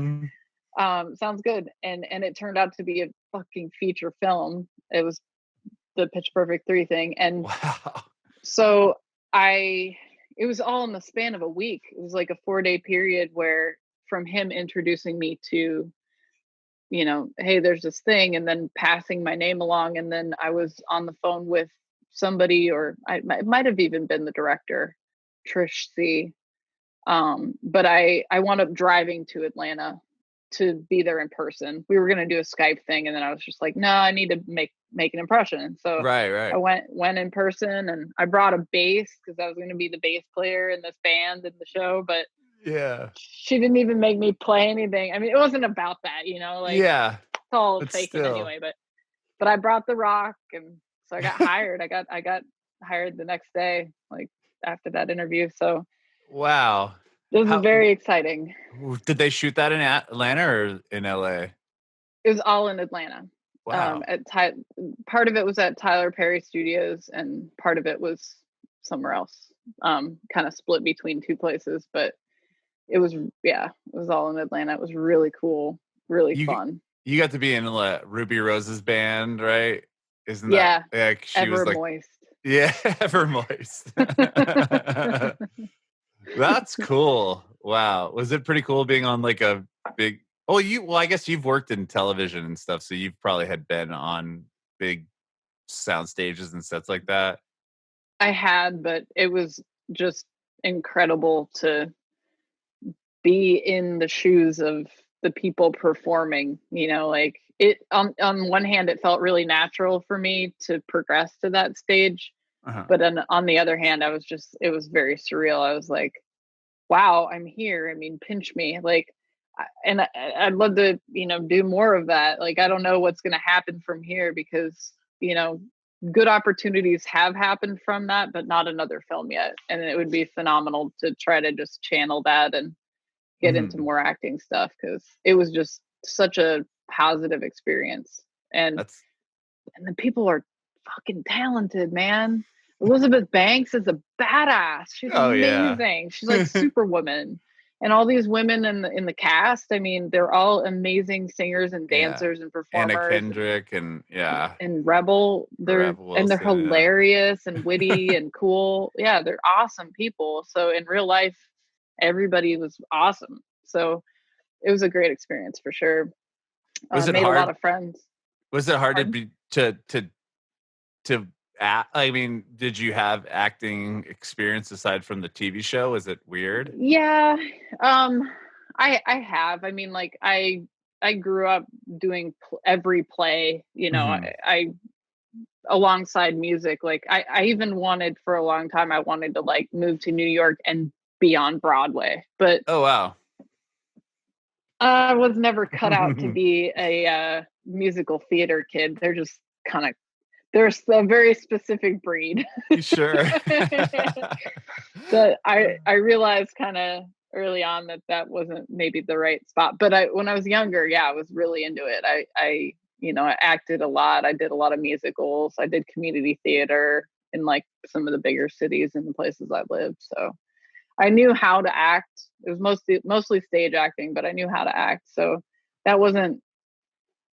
Sounds good. And it turned out to be a fucking feature film. It was the Pitch Perfect 3 thing. And wow. So it was all in the span of a week. It was like a 4-day period where from him introducing me to, you know, hey, there's this thing, and then passing my name along. And then I was on the phone with somebody, or it might have even been the director, Trish C. But I wound up driving to Atlanta to be there in person. We were going to do a Skype thing, and then I was just like, no, I need to make an impression. So right. I went in person, and I brought a bass because I was going to be the bass player in this band in the show, but yeah, she didn't even make me play anything. I mean, it wasn't about that, you know, like yeah, it's all but faking still. anyway, but I brought the rock, and so I got hired. I got hired the next day, like after that interview. So wow. this is very exciting. Did they shoot that in Atlanta or in LA? It was all in Atlanta. Wow. Part of it was at Tyler Perry Studios, and part of it was somewhere else. Kind of split between two places, but it was all in Atlanta. It was really cool, really fun. You got to be in Ruby Rose's band, right? Isn't that? Yeah, like she Ever was like Moist. Yeah, Ever Moist. That's cool. Wow. Was it pretty cool being on like a big I guess you've worked in television and stuff, so you've probably had been on big sound stages and sets like that. I had, but it was just incredible to be in the shoes of the people performing, you know, like it on one hand it felt really natural for me to progress to that stage. But on the other hand, it was very surreal. I was like, wow, I'm here. I mean, pinch me. Like, and I'd love to, you know, do more of that. Like, I don't know what's going to happen from here because, you know, good opportunities have happened from that, but not another film yet. And it would be phenomenal to try to just channel that and get into more acting stuff, because it was just such a positive experience. And the people are fucking talented, man. Elizabeth Banks is a badass. She's amazing. Yeah. She's like Superwoman. And all these women in the cast, I mean, they're all amazing singers and dancers and performers. Anna Kendrick and Rebel. They're hilarious and witty and cool. Yeah, they're awesome people. So in real life, everybody was awesome. So it was a great experience for sure. Was it made hard? A lot of friends. Was it hard to act? I mean, did you have acting experience aside from the TV show? Was it weird? Yeah, I have. I mean, like I grew up doing every play. You know, I alongside music. Like I even wanted for a long time. I wanted to like move to New York and be on Broadway, but oh wow, I was never cut out to be a musical theater kid. They're just kind of There's a very specific breed. Sure. That I realized kind of early on that wasn't maybe the right spot. But when I was younger, yeah, I was really into it. I I acted a lot. I did a lot of musicals. I did community theater in like some of the bigger cities and the places I lived. So I knew how to act. It was mostly stage acting, but I knew how to act. So that wasn't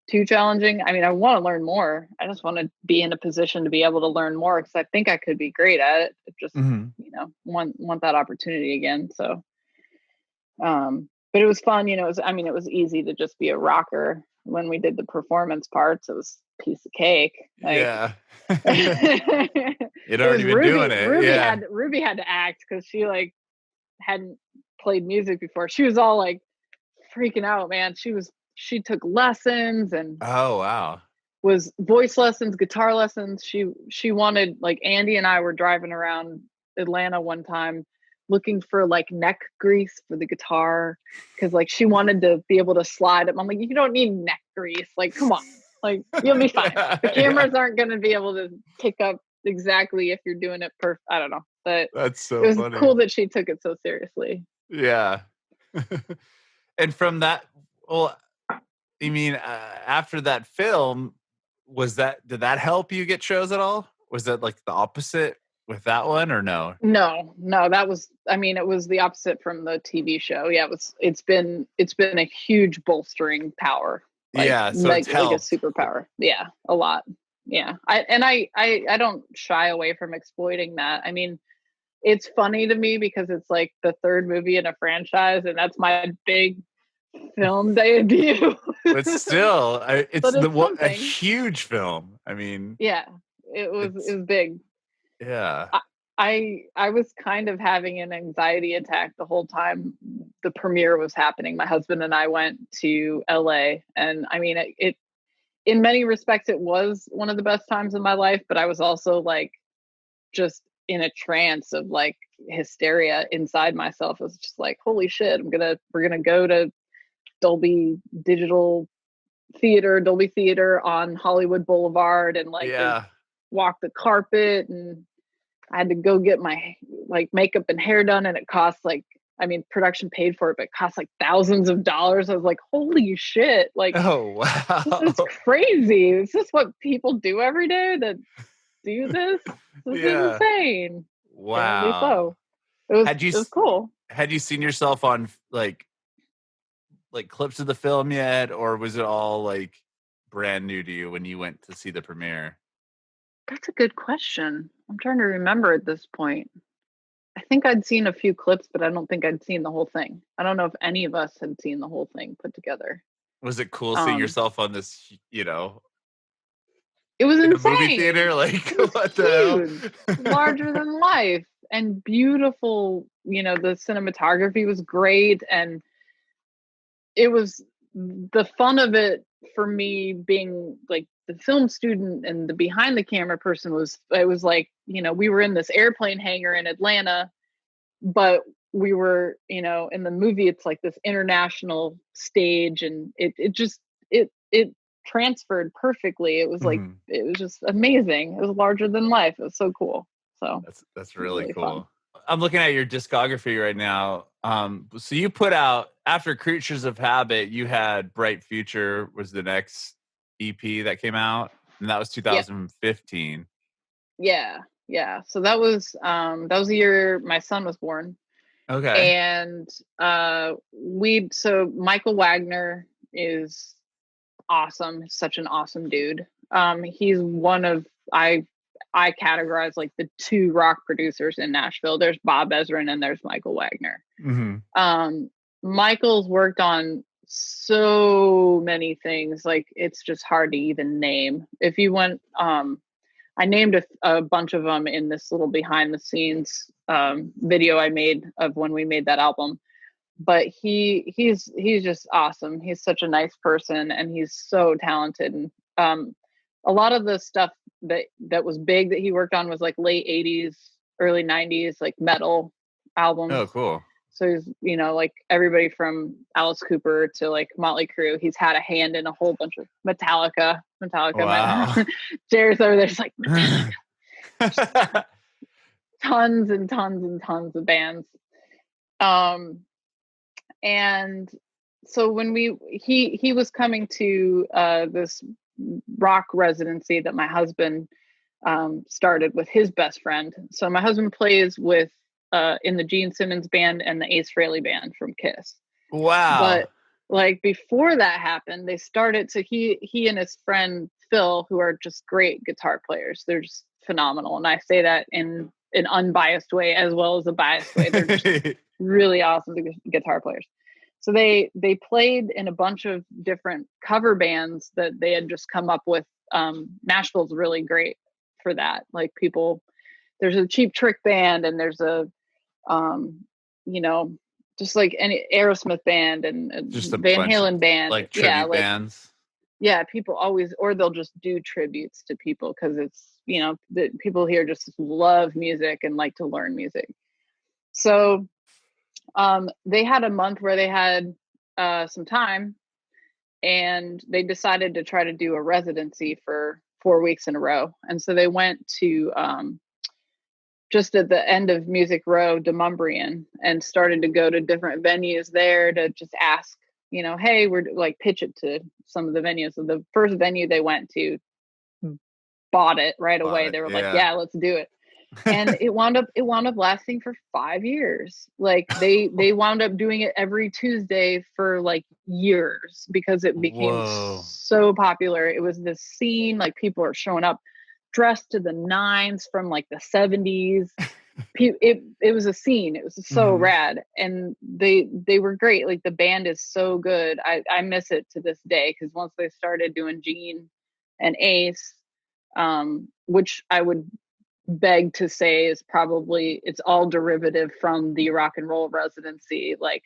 too challenging. I mean, I want to learn more. I just want to be in a position to be able to learn more because I think I could be great at it. Just want that opportunity again. So, but it was fun. It was easy to just be a rocker when we did the performance parts. It was a piece of cake. Yeah. You'd It already was been doing it. Yeah. Ruby had to act because she like hadn't played music before. She was all like freaking out, man. She took lessons and Oh, wow. was voice lessons, guitar lessons. She wanted, like, Andy and I were driving around Atlanta one time looking for like neck grease for the guitar because like she wanted to be able to slide it. I'm like, you don't need neck grease. Like, come on, like you'll be fine. The cameras aren't going to be able to pick up exactly if you're doing it perfect. I don't know, but that's so it was funny. cool that she took it so seriously. Yeah. And from that, well, you mean after that film, did that help you get shows at all? Was that like the opposite with that one or no? No, that was, it was the opposite from the TV show. Yeah, it's been a huge bolstering power. Like, yeah, so like it's helped. a superpower. Yeah, a lot. Yeah. I don't shy away from exploiting that. I mean, it's funny to me because it's like the third movie in a franchise and that's my big film debut. But still, it's a something. huge film. I mean, yeah, it was big. Yeah. I was kind of having an anxiety attack the whole time the premiere was happening. My husband and I went to LA, and I mean, it in many respects it was one of the best times of my life, but I was also like just in a trance of like hysteria inside myself. It was just like, holy shit, we're gonna go to Dolby Theater on Hollywood Boulevard and like walk the carpet, and I had to go get my like makeup and hair done, and it cost like, production paid for it, but it cost like thousands of dollars. I was like, holy shit. Like, oh, wow. This is crazy. Is this what people do every day that do this? This is insane. Wow. So it was cool. Had you seen yourself on like clips of the film yet? Or was it all like brand new to you when you went to see the premiere? That's a good question. I'm trying to remember at this point. I think I'd seen a few clips, but I don't think I'd seen the whole thing. I don't know if any of us had seen the whole thing put together. Was it cool seeing yourself on this, it was in insane. A movie theater? Like, what the hell? Larger than life and beautiful. The cinematography was great. And it was the fun of it for me being like the film student and the behind the camera person it was like, we were in this airplane hangar in Atlanta, but we were, in the movie, it's like this international stage, and it transferred perfectly. It was like, it was just amazing. It was larger than life. It was so cool. So that's really cool. Fun. I'm looking at your discography right now. So you put out, after Creatures of Habit, you had Bright Future was the next EP that came out, and that was 2015. Yeah. So that was the year my son was born. Okay. And so Michael Wagner is awesome. Such an awesome dude. He's one of, I categorize like the two rock producers in Nashville. There's Bob Ezrin and there's Michael Wagner. Mm-hmm. Michael's worked on so many things, like it's just hard to even name. If you went, I named a bunch of them in this little behind the scenes video I made of when we made that album. But he's just awesome. He's such a nice person, and he's so talented. And a lot of the stuff that was big that he worked on was like late 80s, early 90s, like metal albums. Oh, cool. So he's, you know, like everybody from Alice Cooper to like Motley Crue. He's had a hand in a whole bunch of Metallica. Wow. Jared's over there, just like Metallica. Tons and tons and tons of bands. And so when he was coming to this rock residency that my husband started with his best friend. So my husband plays with in the Gene Simmons band and the Ace Frehley band from Kiss. Wow. But like before that happened, they started. So he and his friend Phil, who are just great guitar players, they're just phenomenal. And I say that in an unbiased way as well as a biased way. They're just really awesome guitar players. So they played in a bunch of different cover bands that they had just come up with. Nashville's really great for that. Like people, there's a Cheap Trick band, and there's a you know, just like any Aerosmith band and just a Van bunch Halen of, band, like tribute bands. Yeah, people always, or they'll just do tributes to people because it's, you know, the people here just love music and like to learn music. So they had a month where they had some time, and they decided to try to do a residency for 4 weeks in a row. And so they went to just at the end of Music Row, Demumbrian, and started to go to different venues there to just ask, you know, hey, we're like pitch it to some of the venues. So the first venue they went to bought it right away. They were like, yeah, let's do it. And it wound up lasting for 5 years. Like they wound up doing it every Tuesday for like years because it became so popular. It was this scene, like people are showing up dressed to the nines from like the 70s. It was a scene. It was so rad, and they were great. Like the band is so good. I miss it to this day because once they started doing Gene and Ace, which I would beg to say is probably, it's all derivative from the rock and roll residency. Like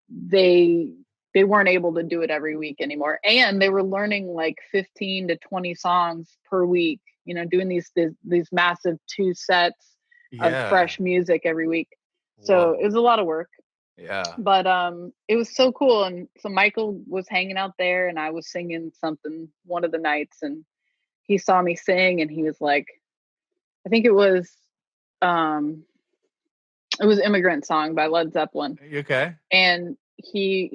they weren't able to do it every week anymore, and they were learning like 15 to 20 songs per week, you know, doing these massive 2 sets of fresh music every week. So it was a lot of work. But it was so cool. And so Michael was hanging out there, and I was singing something one of the nights, and he saw me sing, and he was like, I think it was Immigrant Song by Led Zeppelin. Okay. And he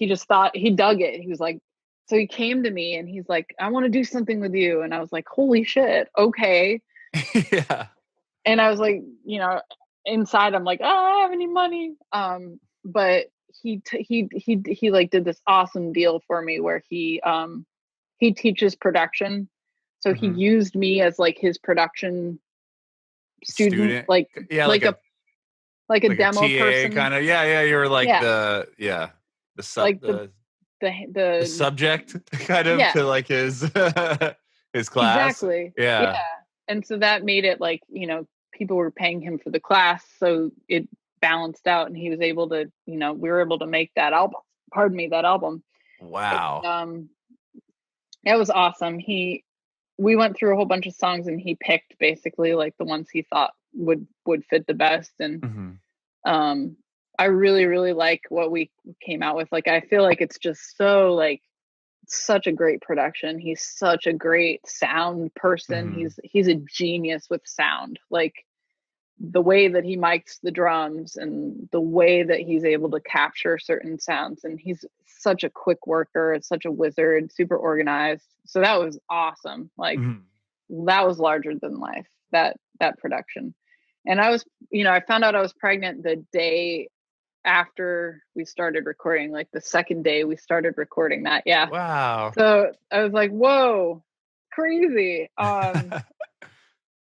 just thought, he dug it. He was like, so he came to me and he's like, I want to do something with you. And I was like, holy shit. Okay. Yeah. And I was like, you know, inside I'm like, oh, I don't have any money. But he like did this awesome deal for me where he teaches production. So he used me as like his production student. Like a demo person kind of. Yeah. You were like the subject kind of to like his his class. Exactly. Yeah. And so that made it like, you know, people were paying him for the class, so it balanced out, and he was able to, you know, we were able to make that album. Wow. It was awesome. We went through a whole bunch of songs, and he picked basically like the ones he thought would fit the best. And I really, really like what we came out with. Like, I feel like it's just so like such a great production. He's such a great sound person. He's a genius with sound. Like the way that he mics the drums and the way that he's able to capture certain sounds. And he's such a quick worker. It's such a wizard, super organized. So that was awesome. Like that was larger than life, that production. And I was, you know, I found out I was pregnant the day after we started recording, like the second day we started recording that. Yeah. Wow. So I was like, whoa, crazy.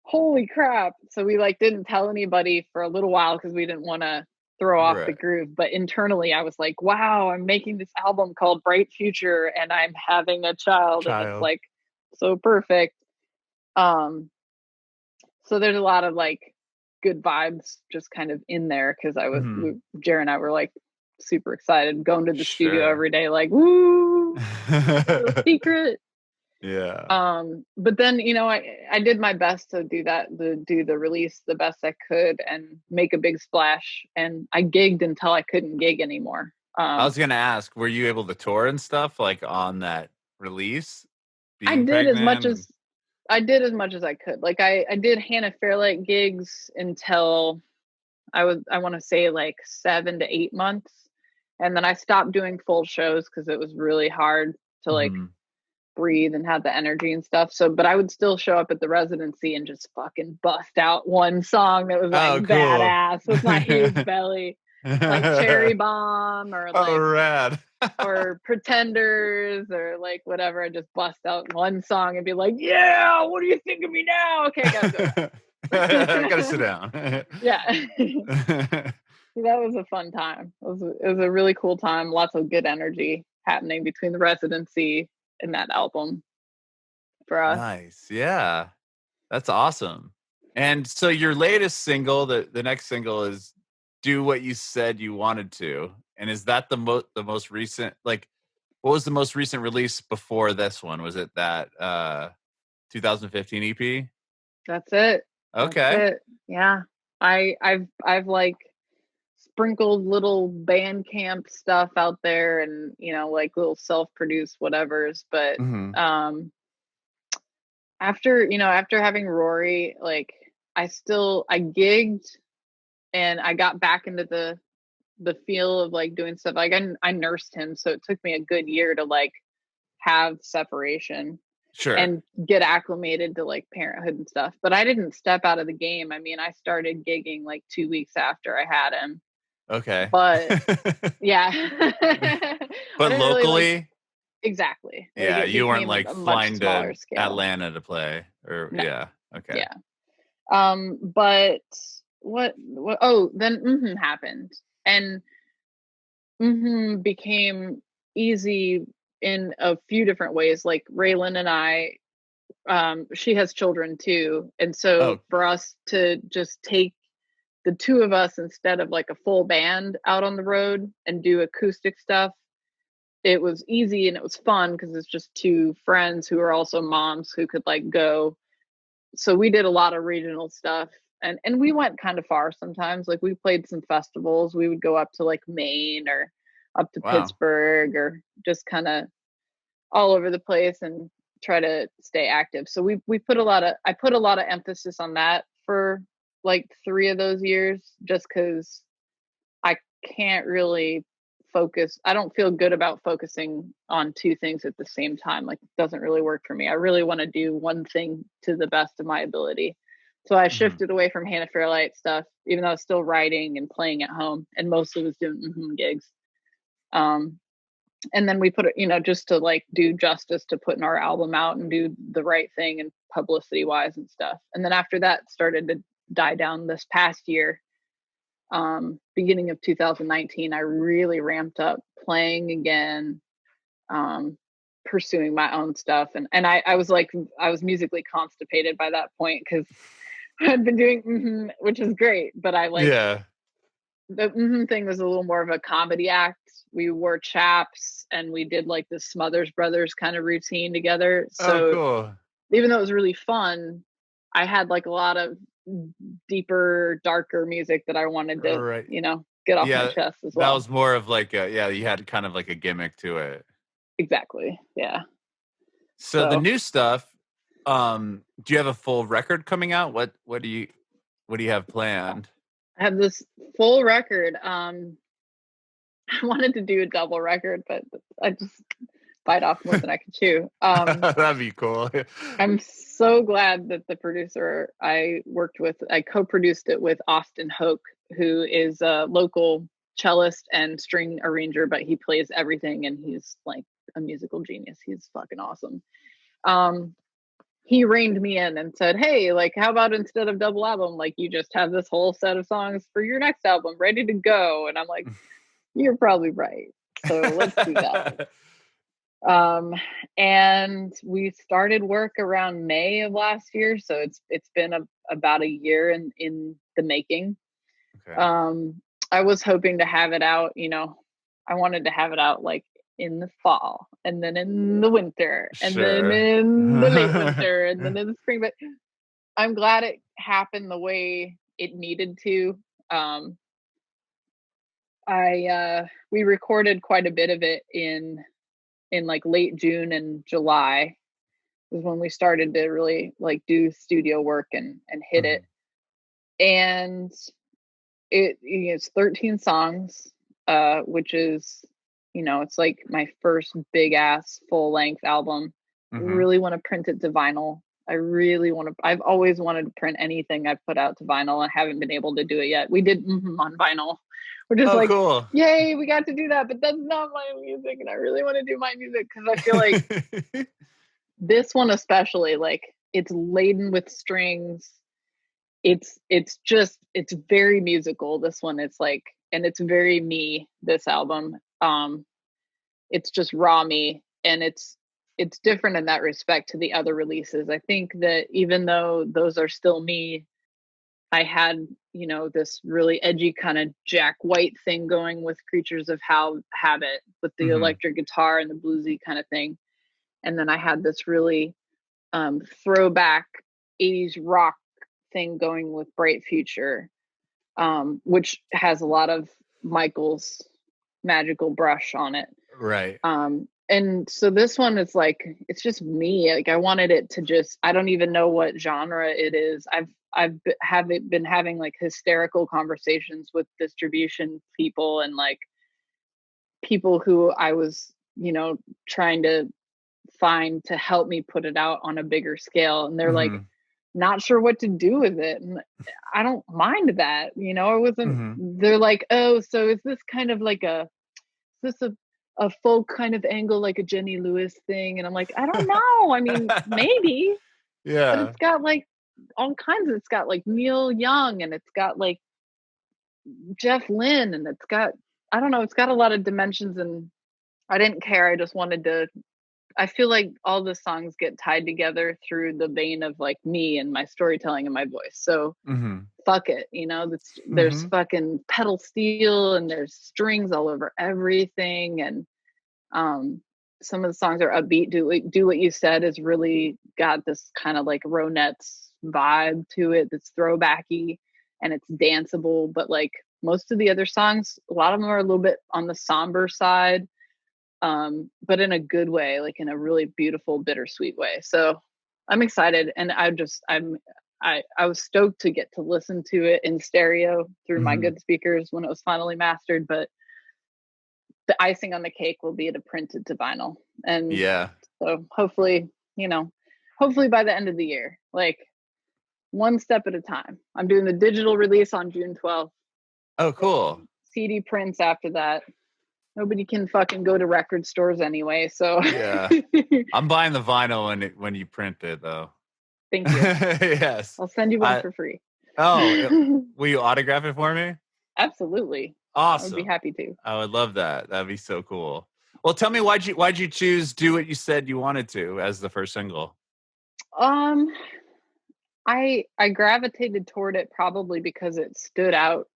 Holy crap. So we like didn't tell anybody for a little while because we didn't want to throw off the groove. But internally I was like, wow, I'm making this album called Bright Future and I'm having a child. And it's like so perfect. So there's a lot of like good vibes just kind of in there because I was Jared and I were like super excited going to the studio every day, like, woo, secret. Yeah. But then, I did my best to do the release the best I could and make a big splash. And I gigged until I couldn't gig anymore. I was gonna ask, were you able to tour and stuff like on that release? I Being did as much pregnant? as I did as much as I could. Like I did Hannah Fairlight gigs until I want to say like 7 to 8 months. And then I stopped doing full shows because it was really hard to like Mhm. breathe and have the energy and stuff. So, but I would still show up at the residency and just fucking bust out one song that was like Oh, cool. badass with my huge belly, like Cherry Bomb or Oh, like, rad. or Pretenders or like whatever. I just bust out one song and be like, yeah, what do you think of me now? Okay, gotta go Gotta sit now. down. Yeah. That was a fun time. It was a really cool time. Lots of good energy happening between the residency and that album for us. Nice. Yeah. That's awesome. And so your latest single, the next single is Do What You Said You Wanted To. And is that the most recent, like, what was the most recent release before this one? Was it that 2015 EP? That's it. That's Okay. it. Yeah. I've like sprinkled little Bandcamp stuff out there and like little self-produced whatevers, but Hmm. after having Rory, like I gigged and I got back into the feel of like doing stuff. Like I nursed him, so it took me a good year to like have separation Sure. and get acclimated to like parenthood and stuff. But I didn't step out of the game. I mean, I started gigging like 2 weeks after I had him. Okay. But yeah, I But didn't really like locally, exactly like yeah, it you weren't became like a much flying to smaller scale. Atlanta to play or No, yeah. Okay. yeah. But what oh, then happened. And became easy in a few different ways. Like Raylan and I, she has children too. And so Oh, for us to just take the two of us instead of like a full band out on the road and do acoustic stuff, it was easy and it was fun because it's just two friends who are also moms who could like go. So we did a lot of regional stuff and we went kind of far sometimes. Like we played some festivals. We would go up to like Maine or up to wow. Pittsburgh or just kind of all over the place and try to stay active. So I put a lot of emphasis on that for like 3 of those years just cuz I can't really focus. I don't feel good about focusing on two things at the same time. Like it doesn't really work for me. I really want to do one thing to the best of my ability. So I Mhm. shifted away from Hannah Fairlight stuff, even though I was still writing and playing at home and mostly was doing gigs. Um, and then we put it, just to like do justice to putting our album out and do the right thing and publicity wise and stuff. And then after that started to die down this past year. Beginning of 2019, I really ramped up playing again, pursuing my own stuff. And I was like, I was musically constipated by that point because I had been doing, which is great. But I like Yeah. the thing was a little more of a comedy act. We wore chaps and we did like the Smothers Brothers kind of routine together. Oh, So cool. even though it was really fun, I had like a lot of deeper, darker music that I wanted All to, right. get off my Yeah, chest as that well. was more of like a yeah, you had kind of like a gimmick to it. Exactly. Yeah. So the So new stuff, do you have a full record coming out? What do you have planned? I have this full record. I wanted to do a double record, but I just bite off more than I can chew. That'd be cool. I'm so glad that the producer I worked with, I co-produced it with Austin Hoke, who is a local cellist and string arranger, but he plays everything and he's like a musical genius. He's fucking awesome. He reined me in and said, hey, like, how about instead of double album, like you just have this whole set of songs for your next album ready to go? And I'm like, you're probably right. So let's do that. And we started work around May of last year, so it's been about a year in the making. Okay. I was hoping to have it out, I wanted to have it out like in the fall, and then in the winter, and then Sure. in the late winter, and then in the spring. But I'm glad it happened the way it needed to. We recorded quite a bit of it in like late June and July was when we started to really like do studio work and hit it. And it's 13 songs, which is, it's like my first big ass full length album. I really want to print it to vinyl. I've always wanted to print anything I've put out to vinyl. I haven't been able to do it yet. We did on vinyl. We're just like, cool. Yay, we got to do that. But that's not my music. And I really want to do my music because I feel like this one especially, like, it's laden with strings. It's very musical. This one, it's like, and it's very me, this album. It's just raw me, and it's different in that respect to the other releases. I think that even though those are still me, I had, this really edgy kind of Jack White thing going with Creatures of Habit with the electric guitar and the bluesy kind of thing. And then I had this really throwback 80s rock thing going with Bright Future, which has a lot of Michael's magical brush on it. Right. And so this one is like, it's just me. Like, I wanted it to just, I don't even know what genre it is. I've been having like hysterical conversations with distribution people and like people who I was, trying to find to help me put it out on a bigger scale. And they're like, not sure what to do with it. And I don't mind that, I wasn't, they're like, oh, so is this kind of like is this a folk kind of angle, like a Jenny Lewis thing? And I'm like, I don't know. I mean, maybe. Yeah. But it's got like all kinds of, it's got like Neil Young, and it's got like Jeff Lynne, and it's got, I don't know, it's got a lot of dimensions, and I didn't care. I just wanted to, I feel like all the songs get tied together through the vein of like me and my storytelling and my voice. So fuck it, there's fucking pedal steel and there's strings all over everything. And some of the songs are upbeat. Do What You Said is really got this kind of like Ronettes vibe to it that's throwbacky and it's danceable. But like most of the other songs, a lot of them are a little bit on the somber side, but in a good way, like in a really beautiful, bittersweet way. So I'm excited, and I was stoked to get to listen to it in stereo through my good speakers when it was finally mastered. But the icing on the cake will be to print it to vinyl. And so hopefully by the end of the year, like one step at a time. I'm doing the digital release on June 12th. Oh, cool. CD prints after that. Nobody can fucking go to record stores anyway. So yeah, I'm buying the vinyl when you print it, though. Thank you. Yes, I'll send you one for free. Oh, will you autograph it for me? Absolutely. Awesome. I would be happy to. I would love that. That'd be so cool. Well, tell me, why'd you choose Do What You Said You Wanted To as the first single? I gravitated toward it probably because it stood out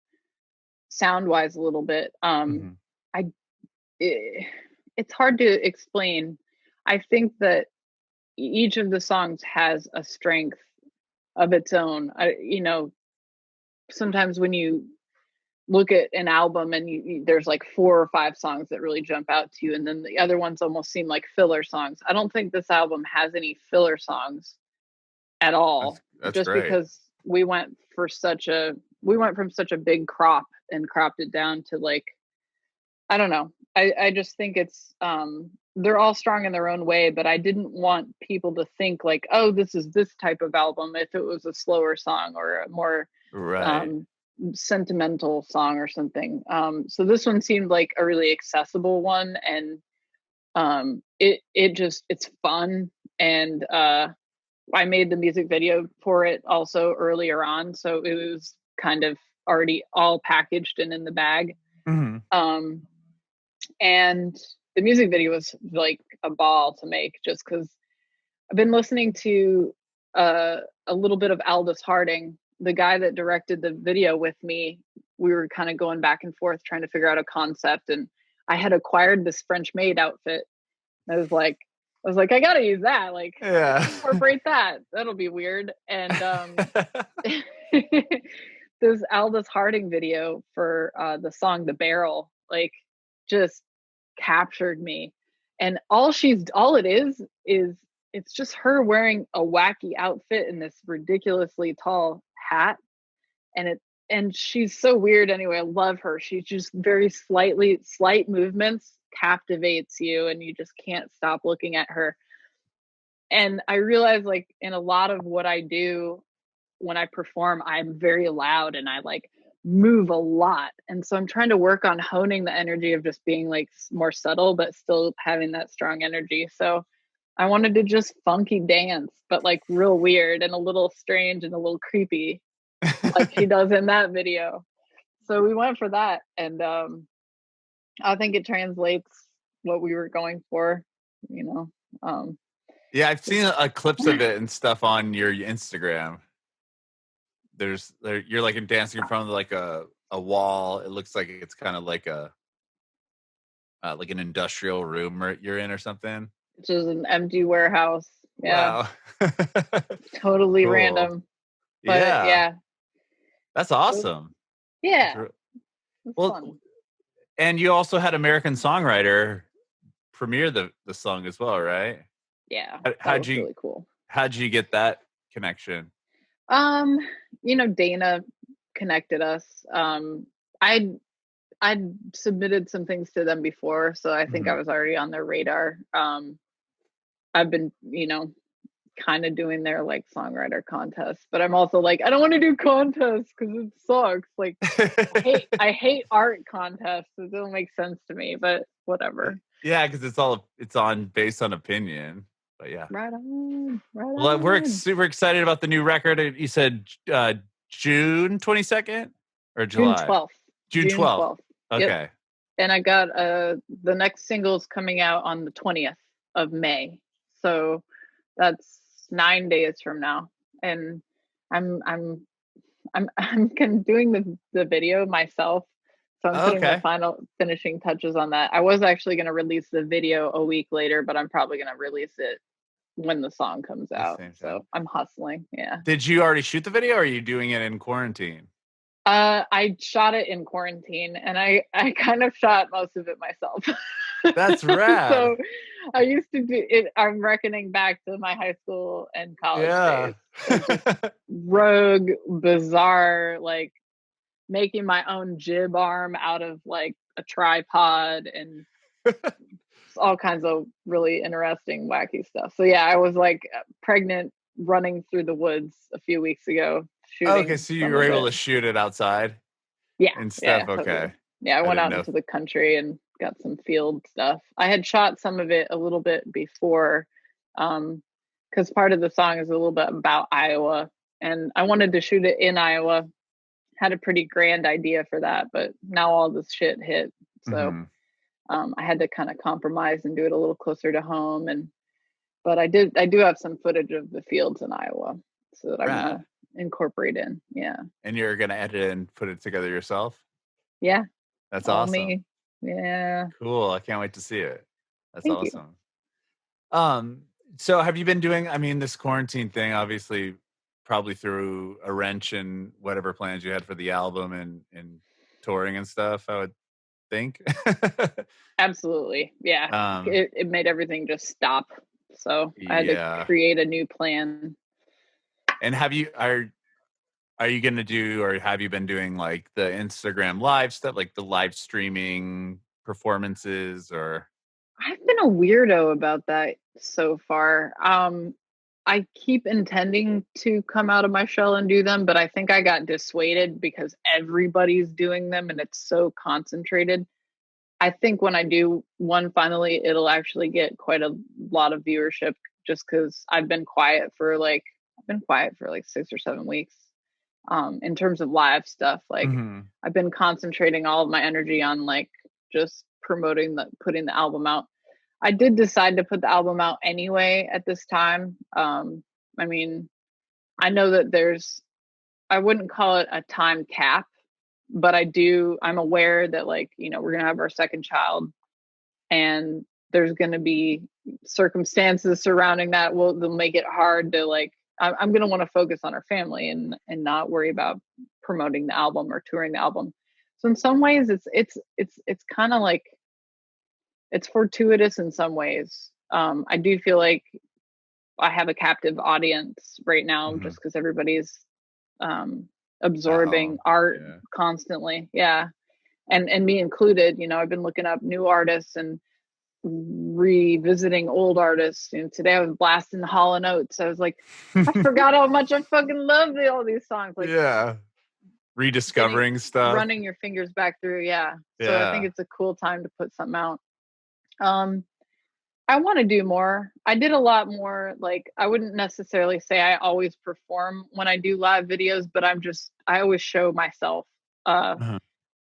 sound wise a little bit. It's hard to explain. I think that each of the songs has a strength of its own. Sometimes when you look at an album and there's like 4 or 5 songs that really jump out to you, and then the other ones almost seem like filler songs. I don't think this album has any filler songs at all. That's just great. Because we went from such a big crop and cropped it down to like, I don't know. I just think it's they're all strong in their own way, but I didn't want people to think like, oh, this is this type of album if it was a slower song or a more sentimental song or something. So this one seemed like a really accessible one, and it's fun. And I made the music video for it also earlier on, so it was kind of already all packaged and in the bag. And the music video was like a ball to make, just because I've been listening to a little bit of Aldous Harding, the guy that directed the video with me. We were kind of going back and forth trying to figure out a concept, and I had acquired this French maid outfit. I was like, I gotta use that. Like, Yeah. incorporate that. That'll be weird. And this Aldous Harding video for the song "The Barrel," like, just captured me. And all it is it's just her wearing a wacky outfit and this ridiculously tall hat, and she's so weird anyway. I love her. She's just very slight movements captivates you, and you just can't stop looking at her. And I realize, like, in a lot of what I do when I perform, I'm very loud and I like move a lot. And so I'm trying to work on honing the energy of just being like more subtle, but still having that strong energy. So I wanted to just funky dance, but like real weird and a little strange and a little creepy, like she does in that video. So we went for that. And I think it translates what we were going for, you know. Yeah, I've seen clips of it and stuff on your Instagram. You're like dancing in front of like a wall. It looks like it's kind of like like an industrial room you're in or something. Which is an empty warehouse. Yeah. Wow. Totally Cool. random. But yeah. That's awesome. Yeah. Well, fun. And you also had American Songwriter premiere the song as well, right? Yeah. How'd you really cool. How'd you get that connection? Dana connected us. I'd submitted some things to them before, so I think I was already on their radar. I've been, kind of doing their like songwriter contests, but I'm also like, I don't want to do contests because it sucks. Like, I hate art contests. It doesn't make sense to me, but whatever. Yeah, because it's based on opinion. But yeah, right on. Well, we're super excited about the new record. You said June 22nd or July? June 12th. June 12th. Okay. Yep. And I got the next single's coming out on the 20th of May. So that's 9 days from now. And I'm doing the video myself. So I'm putting the final finishing touches on that. I was actually going to release the video a week later, but I'm probably going to release it when the song comes out. So I'm hustling. Yeah. Did you already shoot the video or are you doing it in quarantine? I shot it in quarantine and I kind of shot most of it myself. That's rad. So I used to do it. I'm reckoning back to my high school and college days. Just rogue, bizarre, like making my own jib arm out of like a tripod and all kinds of really interesting, wacky stuff. So yeah, I was like pregnant running through the woods a few weeks ago. Okay, so you were able to shoot it outside? Yeah. And stuff, yeah, okay. Totally. Yeah, I went out into the country and got some field stuff. I had shot some of it a little bit before, because part of the song is a little bit about Iowa. And I wanted to shoot it in Iowa. Had a pretty grand idea for that, but now all this shit hit. So I had to kind of compromise and do it a little closer to home. But I do have some footage of the fields in Iowa so that I'm gonna incorporate in. Yeah. And you're gonna edit and put it together yourself? Yeah. That's all awesome. Me. Yeah. Cool. I can't wait to see it. That's Thank awesome. So have you been doing, this quarantine thing, obviously probably threw a wrench in whatever plans you had for the album and touring and stuff, I would think. Absolutely. Yeah. It made everything just stop. So I had to create a new plan. And are you going to do, or have you been doing like the Instagram live stuff, like the live streaming performances, or? I've been a weirdo about that so far. I keep intending to come out of my shell and do them, but I think I got dissuaded because everybody's doing them and it's so concentrated. I think when I do one finally, it'll actually get quite a lot of viewership just because I've been quiet for like 6 or 7 weeks. In terms of live stuff, like I've been concentrating all of my energy on like just putting the album out. I did decide to put the album out anyway at this time. I know that I wouldn't call it a time cap, but I'm aware that like, we're going to have our second child and there's going to be circumstances surrounding that they'll make it hard to like, I'm going to want to focus on our family and not worry about promoting the album or touring the album. So in some ways it's kind of like, it's fortuitous in some ways. I do feel like I have a captive audience right now, just because everybody's absorbing art constantly. Yeah. And me included, you know, I've been looking up new artists and revisiting old artists. And today I was blasting Hall & Oates. I was like, I forgot how much I fucking love all these songs. Like, rediscovering stuff, running your fingers back through. So I think it's a cool time to put something out. I want to do more. I did a lot more. Like, I wouldn't necessarily say I always perform when I do live videos, but I always show myself. A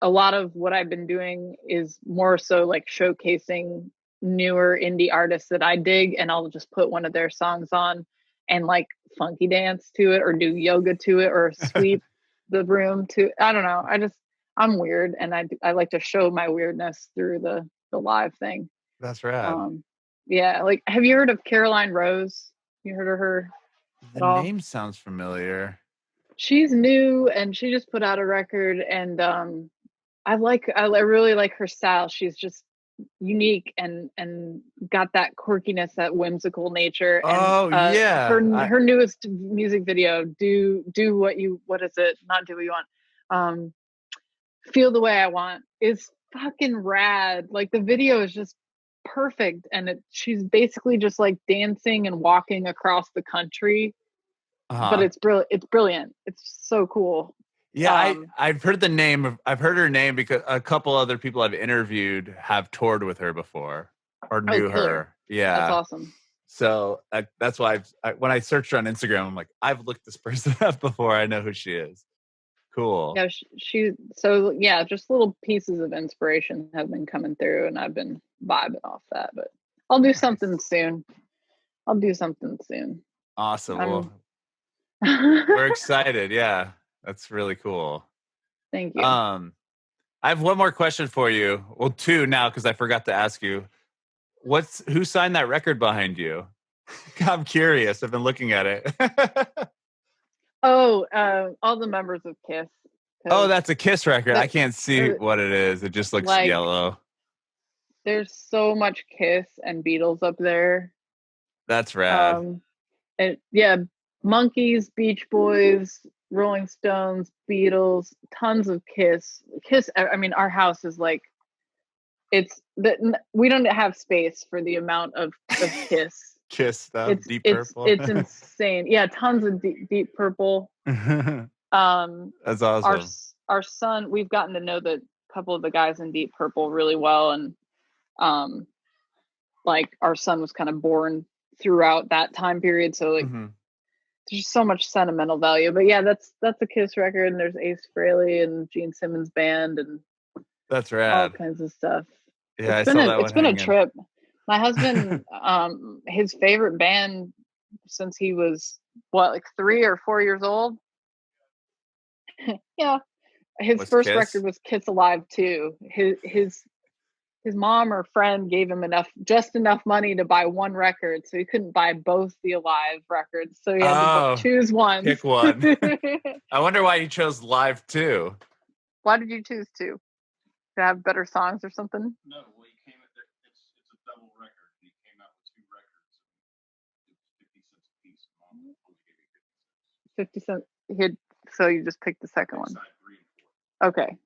lot of what I've been doing is more so like showcasing newer indie artists that I dig, and I'll just put one of their songs on and like funky dance to it or do yoga to it or sweep the room to, I don't know. I'm weird, and I like to show my weirdness through the live thing. That's rad. Yeah. Like, have you heard of Caroline Rose? You heard of her? The name sounds familiar. She's new, and she just put out a record, and I really like her style. She's just unique and got that quirkiness, that whimsical nature. And, her newest music video, what is it? Not do what you want. Feel the way I want, is fucking rad. Like, the video is just perfect, and she's basically just like dancing and walking across the country. But it's brilliant. It's so cool. Yeah, I've heard the name. I've heard her name because a couple other people I've interviewed have toured with her before or knew her. Yeah, that's awesome. So that's why when I searched her on Instagram, I'm like, I've looked this person up before. I know who she is. Cool. Yeah, just little pieces of inspiration have been coming through, and I've been vibing off that. But I'll do something soon. Awesome. We're excited. Yeah. That's really cool. Thank you. I have one more question for you. Well, two now, because I forgot to ask you. Who signed that record behind you? I'm curious. I've been looking at it. All the members of Kiss. Oh, that's a Kiss record. I can't see what it is. It just looks like, yellow. There's so much Kiss and Beatles up there. That's rad. Monkees, Beach Boys, Rolling Stones, Beatles, tons of Kiss. I mean, our house is like, we don't have space for the amount of Kiss. Kiss stuff, Deep Purple. It's insane. Yeah, tons of Deep Purple. That's awesome. Our son, we've gotten to know a couple of the guys in Deep Purple really well, and like, our son was kind of born throughout that time period, so like. There's so much sentimental value. But yeah, that's a Kiss record, and there's Ace Frehley and Gene Simmons band and that's rad. All kinds of stuff. Yeah, it's been a trip. My husband, his favorite band since he was 3 or 4 years old. Yeah. His first record was Kiss Alive 2. His mom or friend gave him just enough money to buy one record, so he couldn't buy both the Alive records. So he had to choose one. Pick one. I wonder why you chose Live 2. Why did you choose 2? To have better songs or something? No, well, it's a double record. He came out with 2 records. It was 50 cents a piece. Mom only gave me 50 cents. 50 cents. So you just picked the second one. Side 3 and 4. Okay.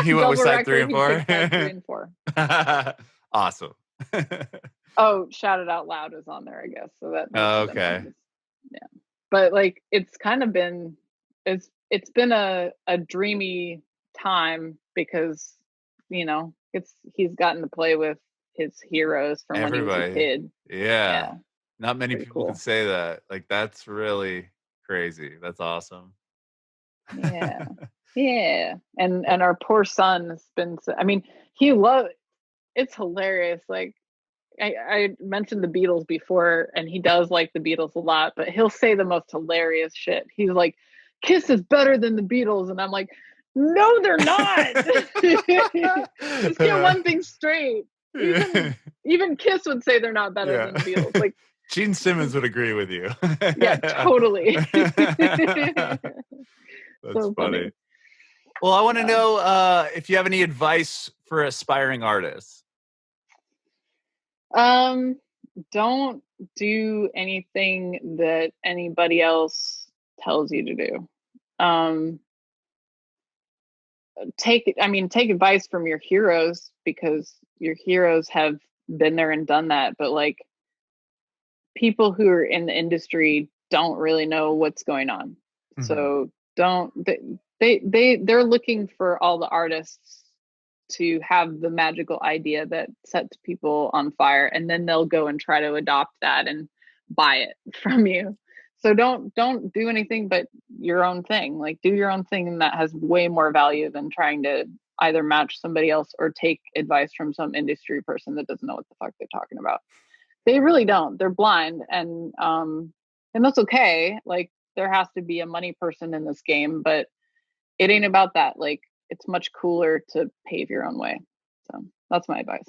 You went with side 3 and 4? Side 3 and 4. Awesome. Shout It Out Loud is on there, I guess. So that. Okay. Yeah. But like, it's kind of been, it's been a dreamy time because, you know, he's gotten to play with his heroes from when he was a kid. Yeah. Not many people cool. can say that. Like, that's really crazy. That's awesome. Yeah. Yeah. And our poor son has been, I mean, it's hilarious. Like, I mentioned the Beatles before, and he does like the Beatles a lot, but he'll say the most hilarious shit. He's like, Kiss is better than the Beatles. And I'm like, no, they're not. Just get one thing straight. Even Kiss would say they're not better than the Beatles. Like Gene Simmons would agree with you. yeah, totally. That's So funny. funny. Well, I want to know if you have any advice for aspiring artists. Don't do anything that anybody else tells you to do. Take advice from your heroes, because your heroes have been there and done that, but like people who are in the industry don't really know what's going on. Mhm. So they're looking for all the artists to have the magical idea that sets people on fire, and then they'll go and try to adopt that and buy it from you. So don't do anything but your own thing. Like do your own thing, and that has way more value than trying to either match somebody else or take advice from some industry person that doesn't know what the fuck they're talking about. They really don't. They're blind, and that's okay. Like there has to be a money person in this game, but it ain't about that. Like it's much cooler to pave your own way. So that's my advice.